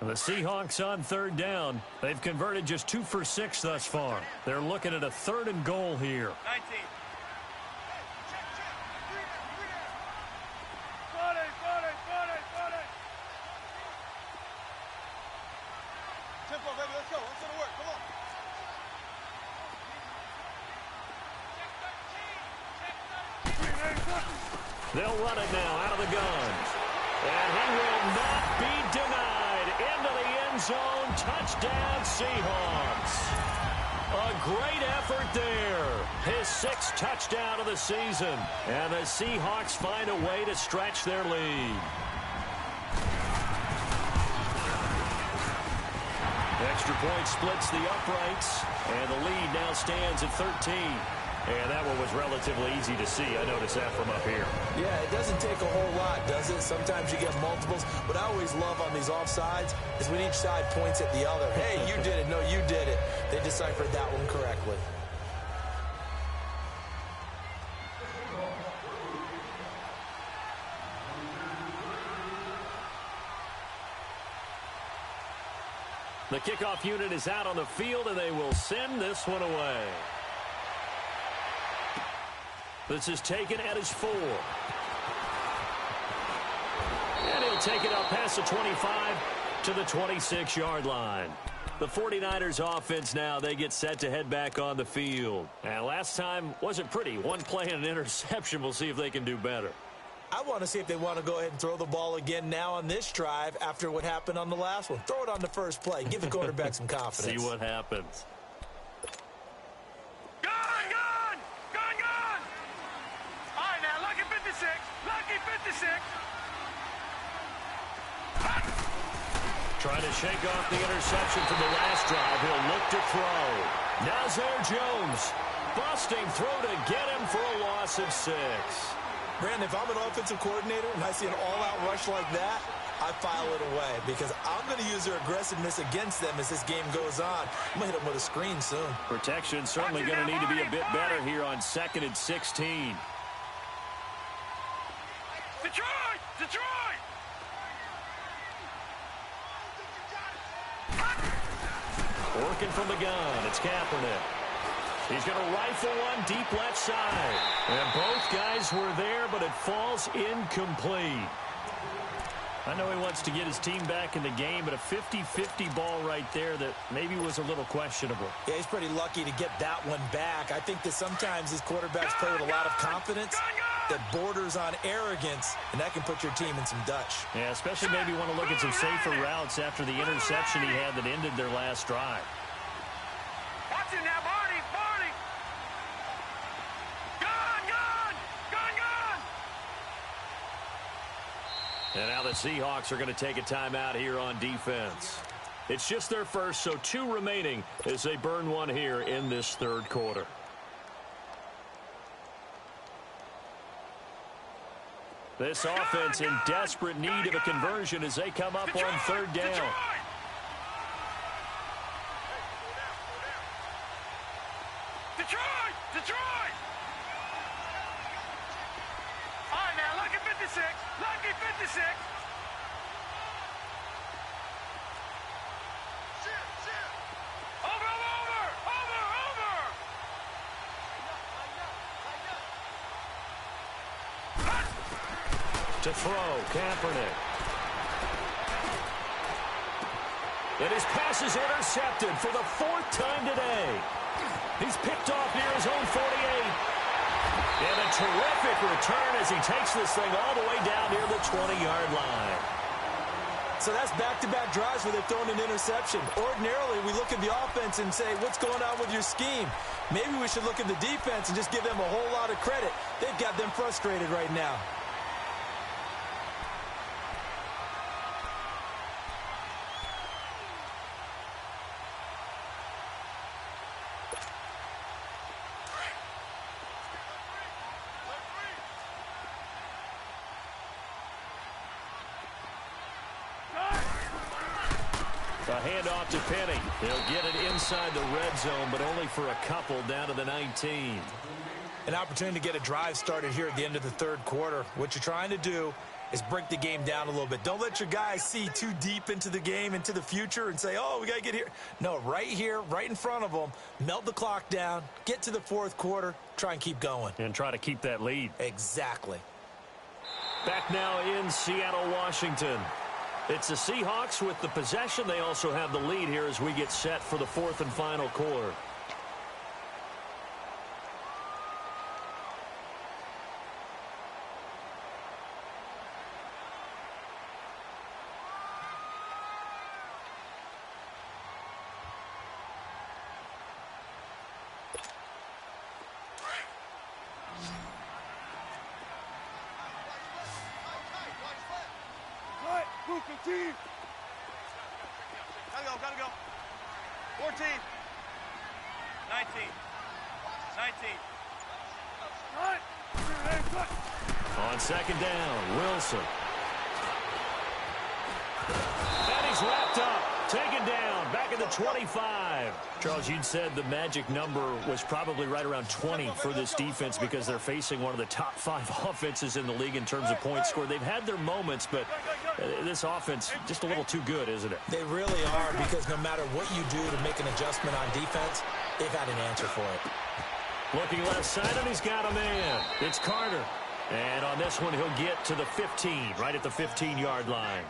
The Seahawks on 3rd down. They've converted just 2 for 6 thus far. They're looking at a 3rd and goal here. 19. Got it. Tempo, baby, let's go. Let's go to work. Come on. They'll run it now out of the gun. And he will not be denied. Into the end zone. Touchdown, Seahawks. A great effort there. His 6th touchdown of the season. And the Seahawks find a way to stretch their lead. Extra point splits the uprights. And the lead now stands at 13. And that one was relatively easy to see. I noticed that from up here. Yeah, it doesn't take a whole lot, does it? Sometimes you get multiples. What I always love on these offsides is when each side points at the other. Hey, you did it. No, you did it. They deciphered that one correctly. The kickoff unit is out on the field, and they will send this one away. This is taken at his 4. And he'll take it up past the 25 to the 26-yard line. The 49ers offense now, they get set to head back on the field. And last time wasn't pretty. One play and an interception. We'll see if they can do better. I want to see if they want to go ahead and throw the ball again now on this drive after what happened on the last one. Throw it on the first play. Give the quarterback some confidence. See what happens. Trying to shake off the interception from the last drive. He'll look to throw. Nazir Jones busting through to get him for a loss of 6. Brandon, if I'm an offensive coordinator and I see an all-out rush like that, I file it away because I'm going to use their aggressiveness against them as this game goes on. I'm going to hit them with a screen soon. Protection certainly going to need to be a bit better here on 2nd and 16. Detroit! Working from the gun, it's Kaepernick. He's going to rifle one deep left side. And both guys were there, but it falls incomplete. I know he wants to get his team back in the game, but a 50-50 ball right there that maybe was a little questionable. Yeah, he's pretty lucky to get that one back. I think that sometimes these quarterbacks play with a lot of confidence that borders on arrogance, and that can put your team in some Dutch. Yeah, especially maybe want to look at some safer routes after the interception he had that ended their last drive. Watch it now, Barney! Gun! And now the Seahawks are going to take a timeout here on defense. It's just their first, so 2 remaining as they burn one here in this 3rd quarter. This offense in desperate need of a conversion as they come up on 3rd down. Detroit! All right, now, lucky 56. Over! To throw, Kaepernick. And his pass is intercepted for the 4th time today. He's picked off near his own 48. And a terrific return as he takes this thing all the way down near the 20-yard line. So that's back-to-back drives where they've thrown an interception. Ordinarily, we look at the offense and say, what's going on with your scheme? Maybe we should look at the defense and just give them a whole lot of credit. They've got them frustrated right now. A handoff to Penny. He'll get it inside the red zone, but only for a couple down to the 19. An opportunity to get a drive started here at the end of the third quarter. What you're trying to do is break the game down a little bit. Don't let your guys see too deep into the game, into the future, and say, oh, we got to get here. No, right here, right in front of them, melt the clock down, get to the fourth quarter, try and keep going. And try to keep that lead. Exactly. Back now in Seattle, Washington. It's the Seahawks with the possession. They also have the lead here as we get set for the fourth and final quarter. Gotta go. 14. 19. 19. On second down, Wilson. And he's wrapped up. Taken down. Back at the 25. Charles, you'd said the magic number was probably right around 20 for this defense because they're facing one of the top 5 offenses in the league in terms of points scored. They've had their moments, but this offense just a little too good, isn't it? They really are, because no matter what you do to make an adjustment on defense, they've had an answer for it. Looking left side, and he's got a man. It's Carter. And on this one, he'll get to the 15, right at the 15-yard line.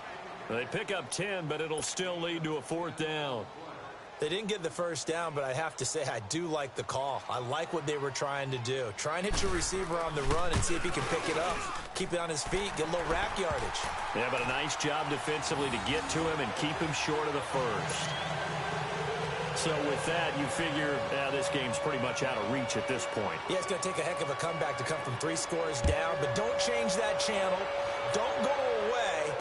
They pick up 10, but it'll still lead to a fourth down. They didn't get the first down, but I have to say I do like the call. I like what they were trying to do. Try and hit your receiver on the run and see if he can pick it up. Keep it on his feet, get a little rack yardage. Yeah, but a nice job defensively to get to him and keep him short of the first. So with that, you figure this game's pretty much out of reach at this point. Yeah, it's going to take a heck of a comeback to come from 3 scores down, but don't change that channel. Don't go away.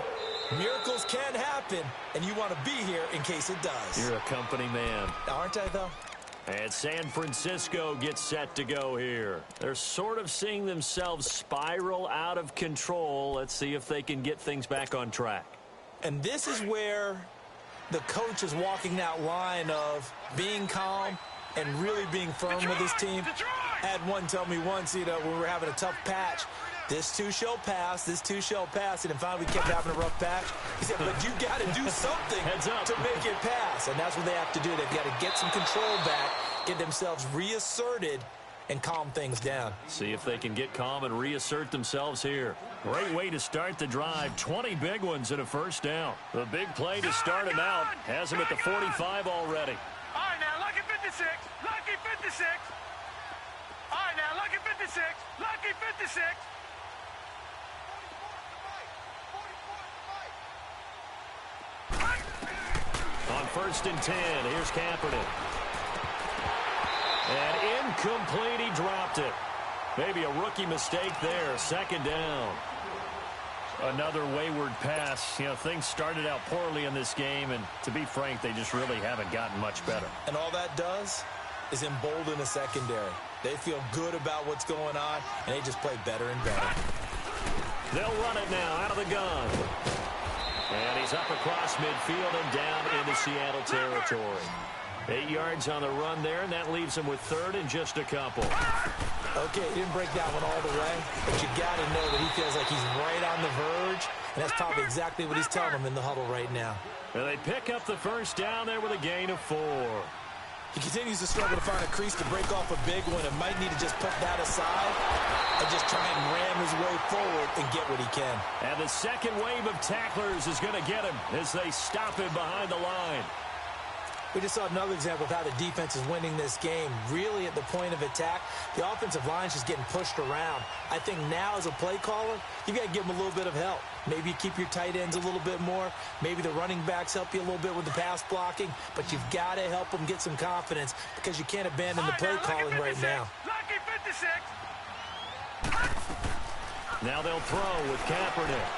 Miracles can happen, and you want to be here in case it does. You're a company man. Aren't I, though? And San Francisco gets set to go here. They're sort of seeing themselves spiral out of control. Let's see if they can get things back on track. And this is where the coach is walking that line of being calm and really being firm with his team. I had one tell me once, when we were having a tough patch, this too shall pass, this too shall pass, and then finally we kept having a rough patch. He said, but you got to do something to make it pass, and that's what they have to do. They've got to get some control back, get themselves reasserted, and calm things down. See if they can get calm and reassert themselves here. Great way to start the drive. 20 big ones and a first down. The big play to start him out has him at the 45 already. All right, now, lucky 56. Lucky 56. All right, now, lucky 56. Lucky 56. On 1st and 10, here's Kaepernick. And incomplete, he dropped it. Maybe a rookie mistake there. Second down. Another wayward pass. Things started out poorly in this game, and to be frank, they just really haven't gotten much better. And all that does is embolden a secondary. They feel good about what's going on, and they just play better and better. They'll run it now out of the gun. And he's up across midfield and down into Seattle territory. 8 yards on the run there, and that leaves him with 3rd and just a couple. Okay, he didn't break that one all the way, but you got to know that he feels like he's right on the verge, and that's probably exactly what he's telling them in the huddle right now. And they pick up the first down there with a gain of 4. He continues to struggle to find a crease to break off a big one and might need to just put that aside and just try and ram his way forward and get what he can. And the second wave of tacklers is going to get him as they stop him behind the line. We just saw another example of how the defense is winning this game. Really at the point of attack, the offensive line is just getting pushed around. I think now as a play caller, you got to give them a little bit of help. Maybe you keep your tight ends a little bit more. Maybe the running backs help you a little bit with the pass blocking. But you've got to help them get some confidence because you can't abandon the play calling right now. Lucky 56. Now they'll throw with Kaepernick.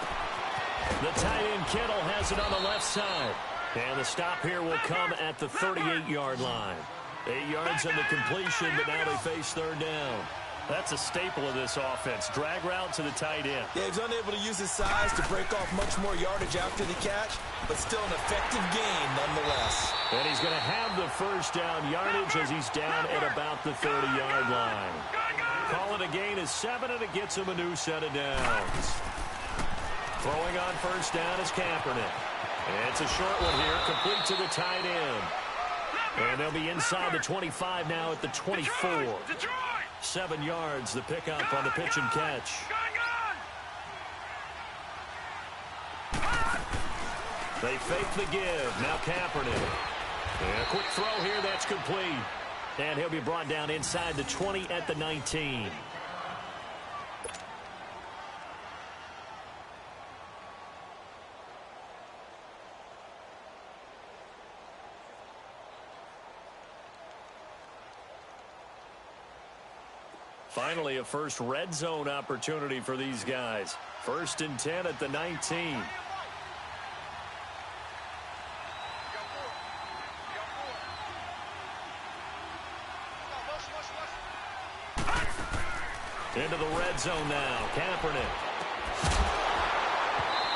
The tight end Kittle has it on the left side. And the stop here will come at the 38-yard line. 8 yards on the completion, but now they face third down. That's a staple of this offense. Drag route to the tight end. Yeah, he's unable to use his size to break off much more yardage after the catch, but still an effective gain nonetheless. And he's going to have the first down yardage as he's down at about the 30-yard line. Calling a gain is 7, and it gets him a new set of downs. Throwing on first down is Kaepernick. It's a short one here, complete to the tight end. And they'll be inside the 25 now at the 24. 7 yards, the pickup on the pitch and catch. They fake the give. Now Kaepernick. And a quick throw here, that's complete. And he'll be brought down inside the 20 at the 19. Finally, a first red zone opportunity for these guys. 1st and 10 at the 19. Into the red zone now. Kaepernick.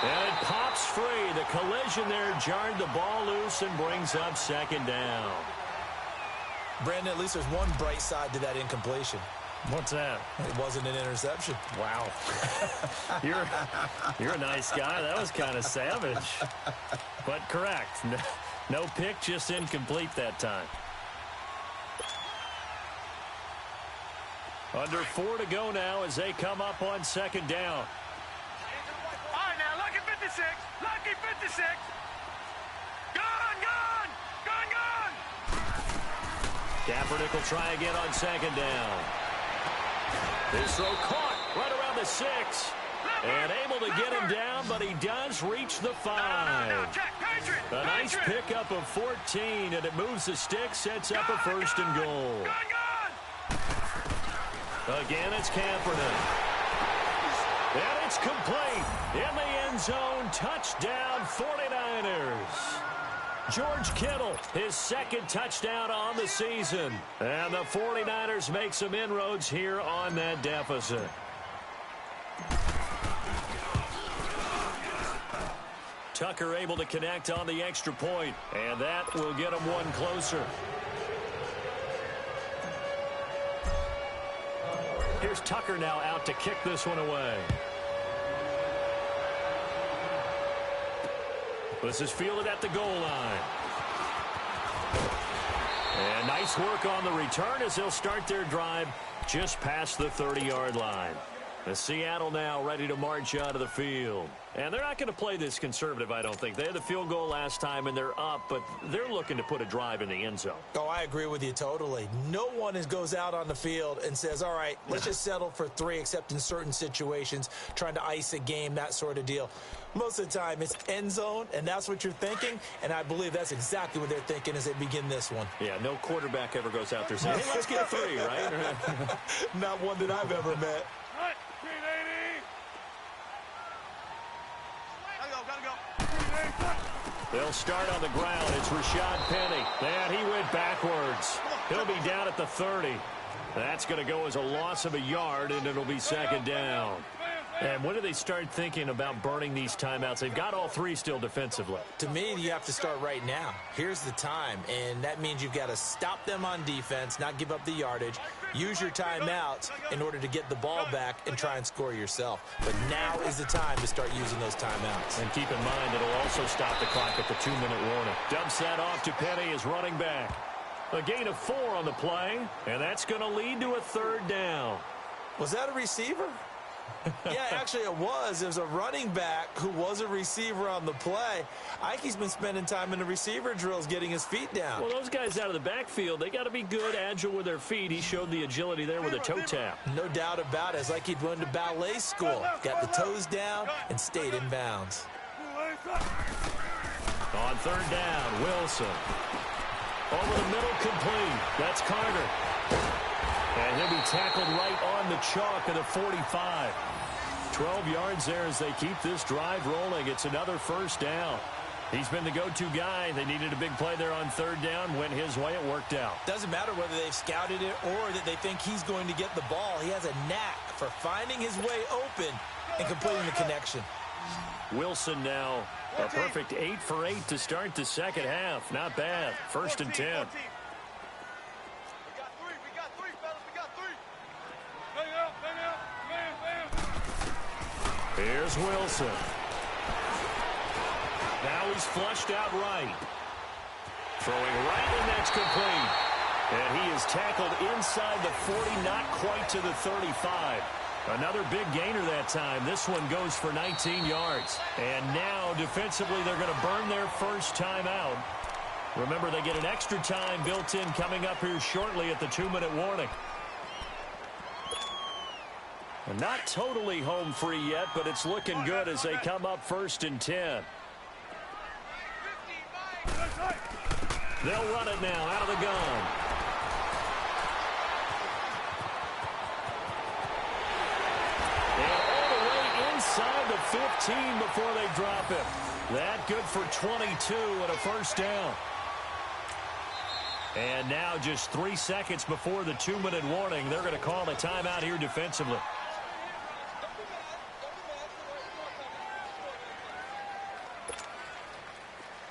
And it pops free. The collision there jarred the ball loose and brings up second down. Brandon, at least there's one bright side to that incompletion. What's that? It wasn't an interception. Wow. You're a nice guy. That was kind of savage. But correct. No pick, just incomplete that time. Under 4 to go now as they come up on second down. All right, now, lucky 56. Lucky 56. Gone. Kaepernick will try again on second down. This throw caught right around the 6. And able to get him down, but he does reach the 5. A nice pickup of 14, and it moves the stick, sets up a 1st and goal. Again, it's Kaepernick. And it's complete. In the end zone, touchdown 49ers. George Kittle, his 2nd touchdown on the season. And the 49ers make some inroads here on that deficit. Tucker able to connect on the extra point, and that will get him one closer. Here's Tucker now out to kick this one away. This is fielded at the goal line. And nice work on the return as they'll start their drive just past the 30-yard line. The Seattle now ready to march out of the field. And they're not going to play this conservative, I don't think. They had the field goal last time, and they're up, but they're looking to put a drive in the end zone. Oh, I agree with you totally. No one goes out on the field and says, all right, let's just settle for 3, except in certain situations, trying to ice a game, that sort of deal. Most of the time, it's end zone, and that's what you're thinking, and I believe that's exactly what they're thinking as they begin this one. Yeah, no quarterback ever goes out there saying, hey, let's get 3, right? Not one that I've ever met. They'll start on the ground. It's Rashad Penny. And he went backwards. He'll be down at the 30. That's going to go as a loss of a yard, and it'll be second down. And when do they start thinking about burning these timeouts? They've got all 3 still defensively. To me, you have to start right now. Here's the time, and that means you've got to stop them on defense, not give up the yardage, use your timeouts in order to get the ball back and try and score yourself. But now is the time to start using those timeouts. And keep in mind, it'll also stop the clock at the 2-minute warning. Dumps that off to Penny as running back. A gain of 4 on the play, and that's going to lead to a third down. Was that a receiver? Yeah, actually it was. It was a running back who was a receiver on the play. I think he's been spending time in the receiver drills getting his feet down. Well, those guys out of the backfield, they got to be good, agile with their feet. He showed the agility there with a toe tap. No doubt about it. It's like he'd run to ballet school. Got the toes down and stayed in bounds. On third down, Wilson. Over the middle, complete. That's Carter. And he'll be tackled right on the chalk of the 45. 12 yards there as they keep this drive rolling. It's another first down. He's been the go-to guy. They needed a big play there on third down. Went his way. It worked out. Doesn't matter whether they've scouted it or that they think he's going to get the ball. He has a knack for finding his way open and completing the connection. Wilson now a perfect 8 for 8 to start the second half. Not bad. First and 10. Here's Wilson. Now he's flushed out right. Throwing right, and that's complete. And he is tackled inside the 40, not quite to the 35. Another big gainer that time. This one goes for 19 yards. And now, defensively, they're going to burn their first time out. Remember, they get an extra time built in coming up here shortly at the 2-minute warning. Not totally home free yet, but it's looking good as they come up first and 10. They'll run it now out of the gun. And all the way inside the 15 before they drop him. That good for 22 and a first down. And now just 3 seconds before the 2-minute warning, they're going to call a timeout here defensively.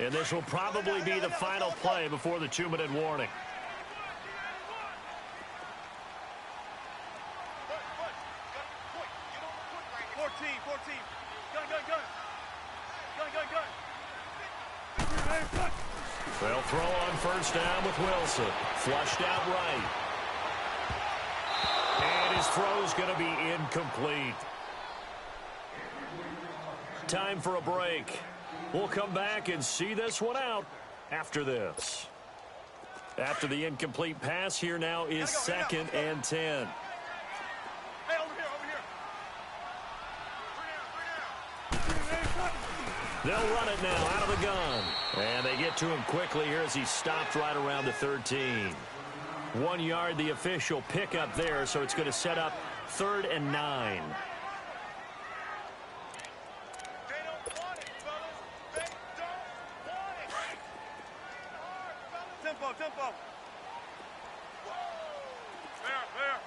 And this will probably be the final play before the 2-minute warning. They'll throw on first down with Wilson. Flushed out right. And his throw's going to be incomplete. Time for a break. We'll come back and see this one out after this. After the incomplete pass, here now is second and 10. Hey, over here. They'll run it now out of the gun. And they get to him quickly here as he stopped right around the 13. 1 yard, the official pickup there, so it's going to set up 3rd and 9. Tempo. There.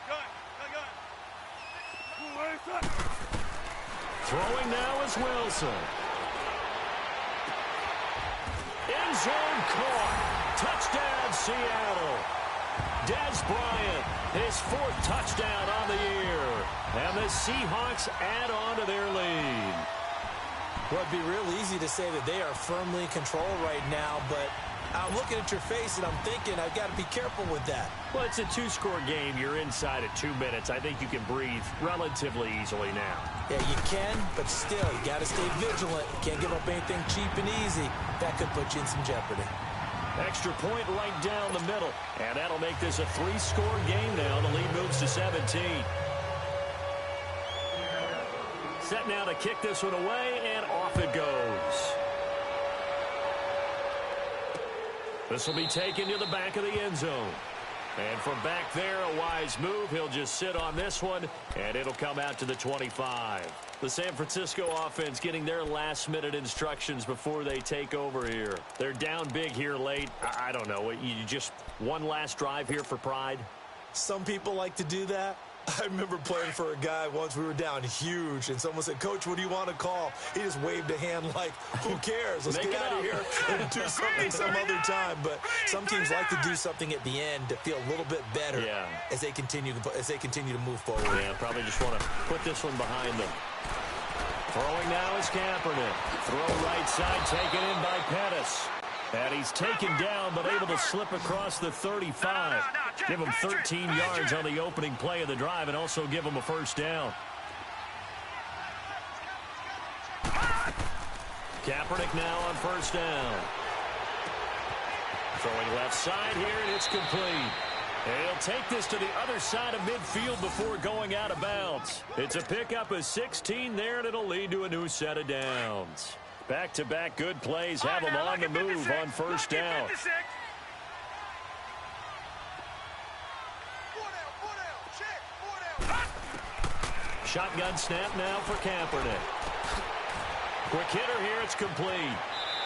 Gun. Throwing now is Wilson. End zone caught. Touchdown, Seattle. Dez Bryant, his 4th touchdown on the year. And the Seahawks add on to their lead. Well, it'd be real easy to say that they are firmly in control right now, but I'm looking at your face and I'm thinking I've got to be careful with that. Well, it's a 2-score game. You're inside at 2 minutes. I think you can breathe relatively easily now. Yeah, you can, but still, you got to stay vigilant. You can't give up anything cheap and easy. That could put you in some jeopardy. Extra point right down the middle, and that'll make this a 3-score game now. The lead moves to 17. Set now to kick this one away, and off it goes. This will be taken to the back of the end zone. And from back there, a wise move. He'll just sit on this one, and it'll come out to the 25. The San Francisco offense getting their last-minute instructions before they take over here. They're down big here late. I don't know. You just one last drive here for pride? Some people like to do that. I remember playing for a guy once. We were down huge, and someone said, "Coach, what do you want to call?" He just waved a hand like, "Who cares? Let's get out of here and do something some other time." But some teams like to do something at the end to feel a little bit better as they continue to move forward. Yeah, probably just want to put this one behind them. Throwing now is Kaepernick. Throw right side, taken in by Pettis. And he's taken down, but able to slip across the 35. Give him 13 yards on the opening play of the drive and also give him a first down. Kaepernick now on first down. Throwing left side here, and it's complete. He'll take this to the other side of midfield before going out of bounds. It's a pickup of 16 there, and it'll lead to a new set of downs. Back-to-back good plays have him on the move on first down. Shotgun snap now for Kaepernick. Quick hitter here, it's complete.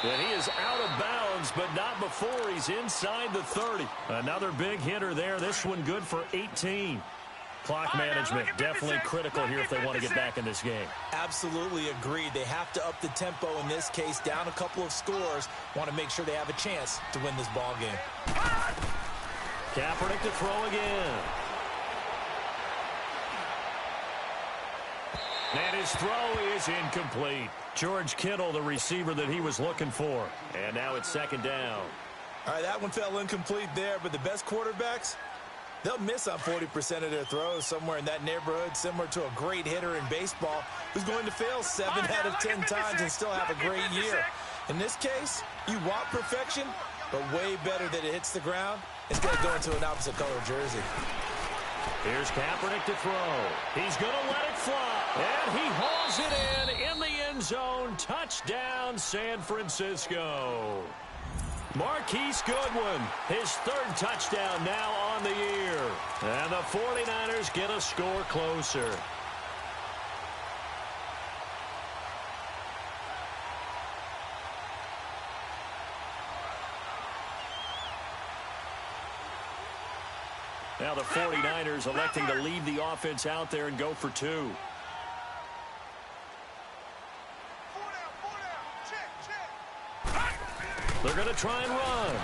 And he is out of bounds, but not before he's inside the 30. Another big hitter there. This one good for 18. Clock management definitely critical here if they want to get back in this game. Absolutely agreed. They have to up the tempo in this case, down a couple of scores. Want to make sure they have a chance to win this ball game. Kaepernick to throw again. And his throw is incomplete. George Kittle, the receiver that he was looking for. And now it's second down. All right, that one fell incomplete there, but the best quarterbacks, they'll miss on 40% of their throws, somewhere in that neighborhood, similar to a great hitter in baseball who's going to fail 7 out of 10 times and still have a great year. In this case, you want perfection, but way better that it hits the ground instead of going to an opposite color jersey. Here's Kaepernick to throw. He's going to let it fly. And he hauls it in the end zone. Touchdown, San Francisco. Marquise Goodwin, his third touchdown now on the year. And the 49ers get a score closer. Now the 49ers electing to leave the offense out there and go for two. They're going to try and run.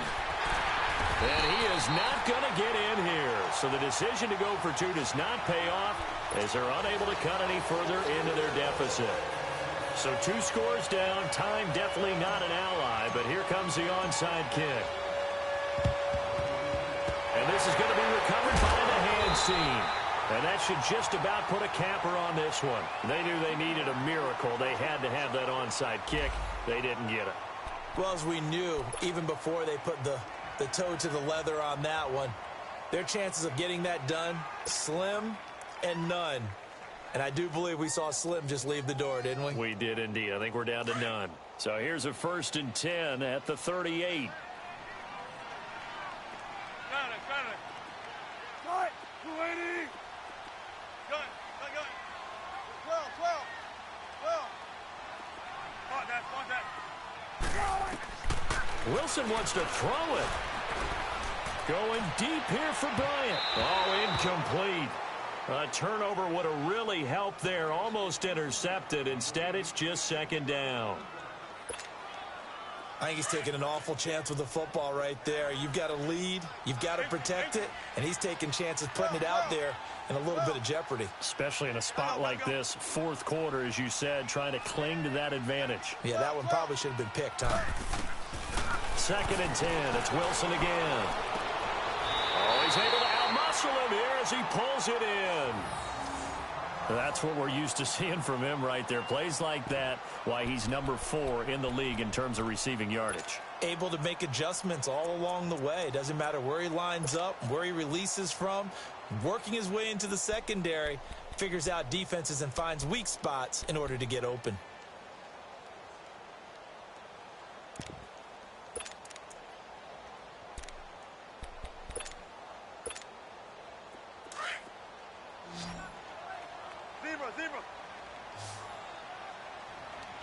And he is not going to get in here. So the decision to go for two does not pay off as they're unable to cut any further into their deficit. So 2 scores down. Time definitely not an ally, but here comes the onside kick. And this is going to be recovered by the hands team. And that should just about put a capper on this one. They knew they needed a miracle. They had to have that onside kick. They didn't get it. Well, as we knew, even before they put the toe to the leather on that one, their chances of getting that done, slim and none. And I do believe we saw Slim just leave the door, didn't we? We did indeed. I think we're down to none. So here's a 1st and 10 at the 38. Wilson wants to throw it. Going deep here for Bryant. Oh, incomplete. A turnover would have really helped there. Almost intercepted. Instead, it's just second down. I think he's taking an awful chance with the football right there. You've got to lead. You've got to protect it. And he's taking chances putting it out there in a little bit of jeopardy. Especially in a spot like this, 4th quarter, as you said, trying to cling to that advantage. Yeah, that one probably should have been picked, huh? 2nd and 10. It's Wilson again. Oh, he's able to outmuscle him here as he pulls it in. That's what we're used to seeing from him right there. Plays like that, why he's number 4 in the league in terms of receiving yardage. Able to make adjustments all along the way. Doesn't matter where he lines up, where he releases from. Working his way into the secondary, figures out defenses and finds weak spots in order to get open. Zebra.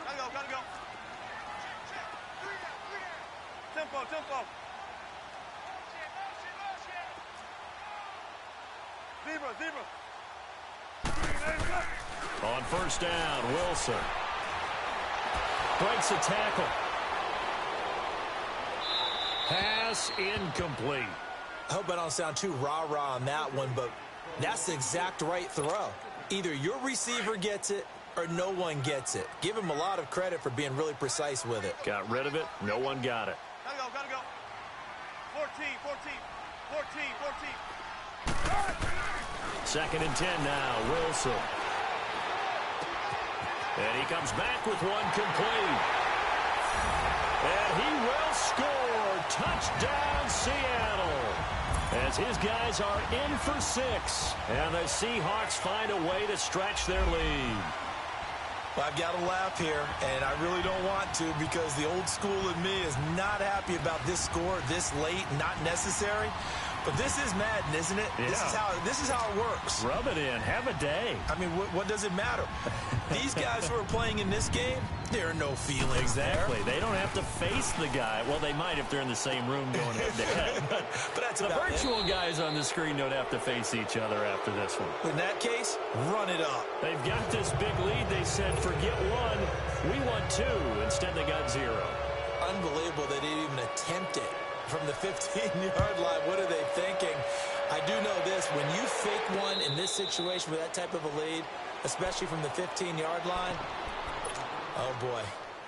Gotta go. Tempo. Zebra. On first down, Wilson breaks a tackle. Pass incomplete. I hope I don't sound too rah-rah on that one, but that's the exact right throw. Either your receiver gets it or no one gets it. Give him a lot of credit for being really precise with it. Got rid of it. No one got it. Gotta go. 14. 2nd and 10 now, Wilson. And he comes back with one complete. And he will score. Touchdown, Seattle. As his guys are in for 6. And the Seahawks find a way to stretch their lead. Well, I've got to laugh here, and I really don't want to because the old school in me is not happy about this score this late, not necessary. But this is Madden, isn't it? Yeah. This is how it works. Rub it in. Have a day. I mean, what does it matter? These guys who are playing in this game, there are no feelings Exactly. there. They don't have to face the guy. Well, they might if they're in the same room going head-to-head. But that's the about virtual guys on the screen don't have to face each other after this one. In that case, run it up. They've got this big lead. They said, forget 1. We want 2. Instead, they got 0. Unbelievable they didn't even attempt it from the 15-yard line. What are they thinking? I do know this. When you fake one in this situation with that type of a lead, especially from the 15-yard line, oh, boy.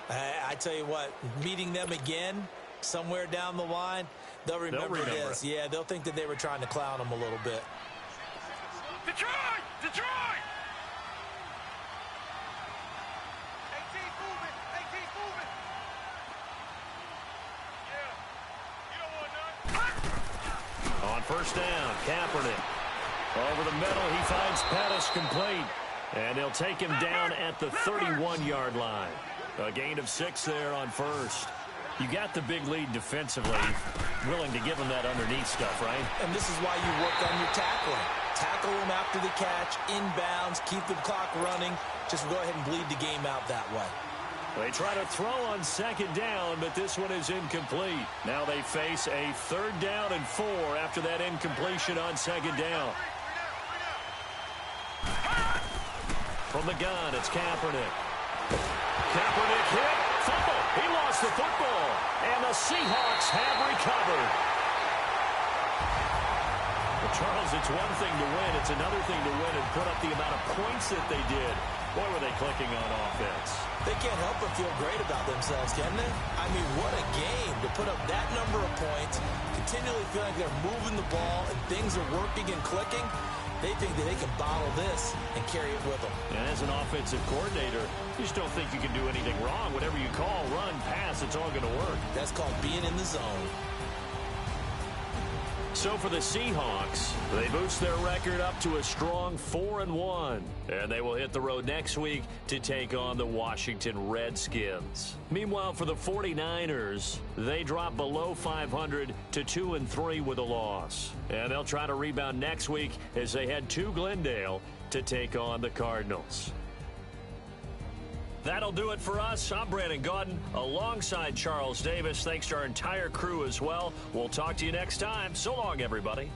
I tell you what, meeting them again somewhere down the line, they'll remember this. Yeah, they'll think that they were trying to clown them a little bit. Detroit! 18 moving. On 1st down, Kaepernick. Over the middle, he finds Pettis complete. And they'll take him down at the 31-yard line. A gain of 6 there on 1st. You got the big lead defensively. Willing to give him that underneath stuff, right? And this is why you work on your tackling. Tackle him after the catch, inbounds, keep the clock running. Just go ahead and bleed the game out that way. They try to throw on 2nd down, but this one is incomplete. Now they face a 3rd down and 4 after that incompletion on 2nd down. From the gun, it's Kaepernick. Kaepernick hit, fumble. He lost the football, and the Seahawks have recovered. Well, Charles, it's one thing to win. It's another thing to win and put up the amount of points that they did. Boy, were they clicking on offense. They can't help but feel great about themselves, can they? I mean, what a game to put up that number of points, continually feel like they're moving the ball and things are working and clicking. They think that they can bottle this and carry it with them. And as an offensive coordinator, you just don't think you can do anything wrong. Whatever you call, run, pass, it's all going to work. That's called being in the zone. So for the Seahawks, they boost their record up to a strong 4-1. And they will hit the road next week to take on the Washington Redskins. Meanwhile, for the 49ers, they drop below 500 to 2-3 with a loss. And they'll try to rebound next week as they head to Glendale to take on the Cardinals. That'll do it for us. I'm Brandon Gaudin alongside Charles Davis. Thanks to our entire crew as well. We'll talk to you next time. So long, everybody.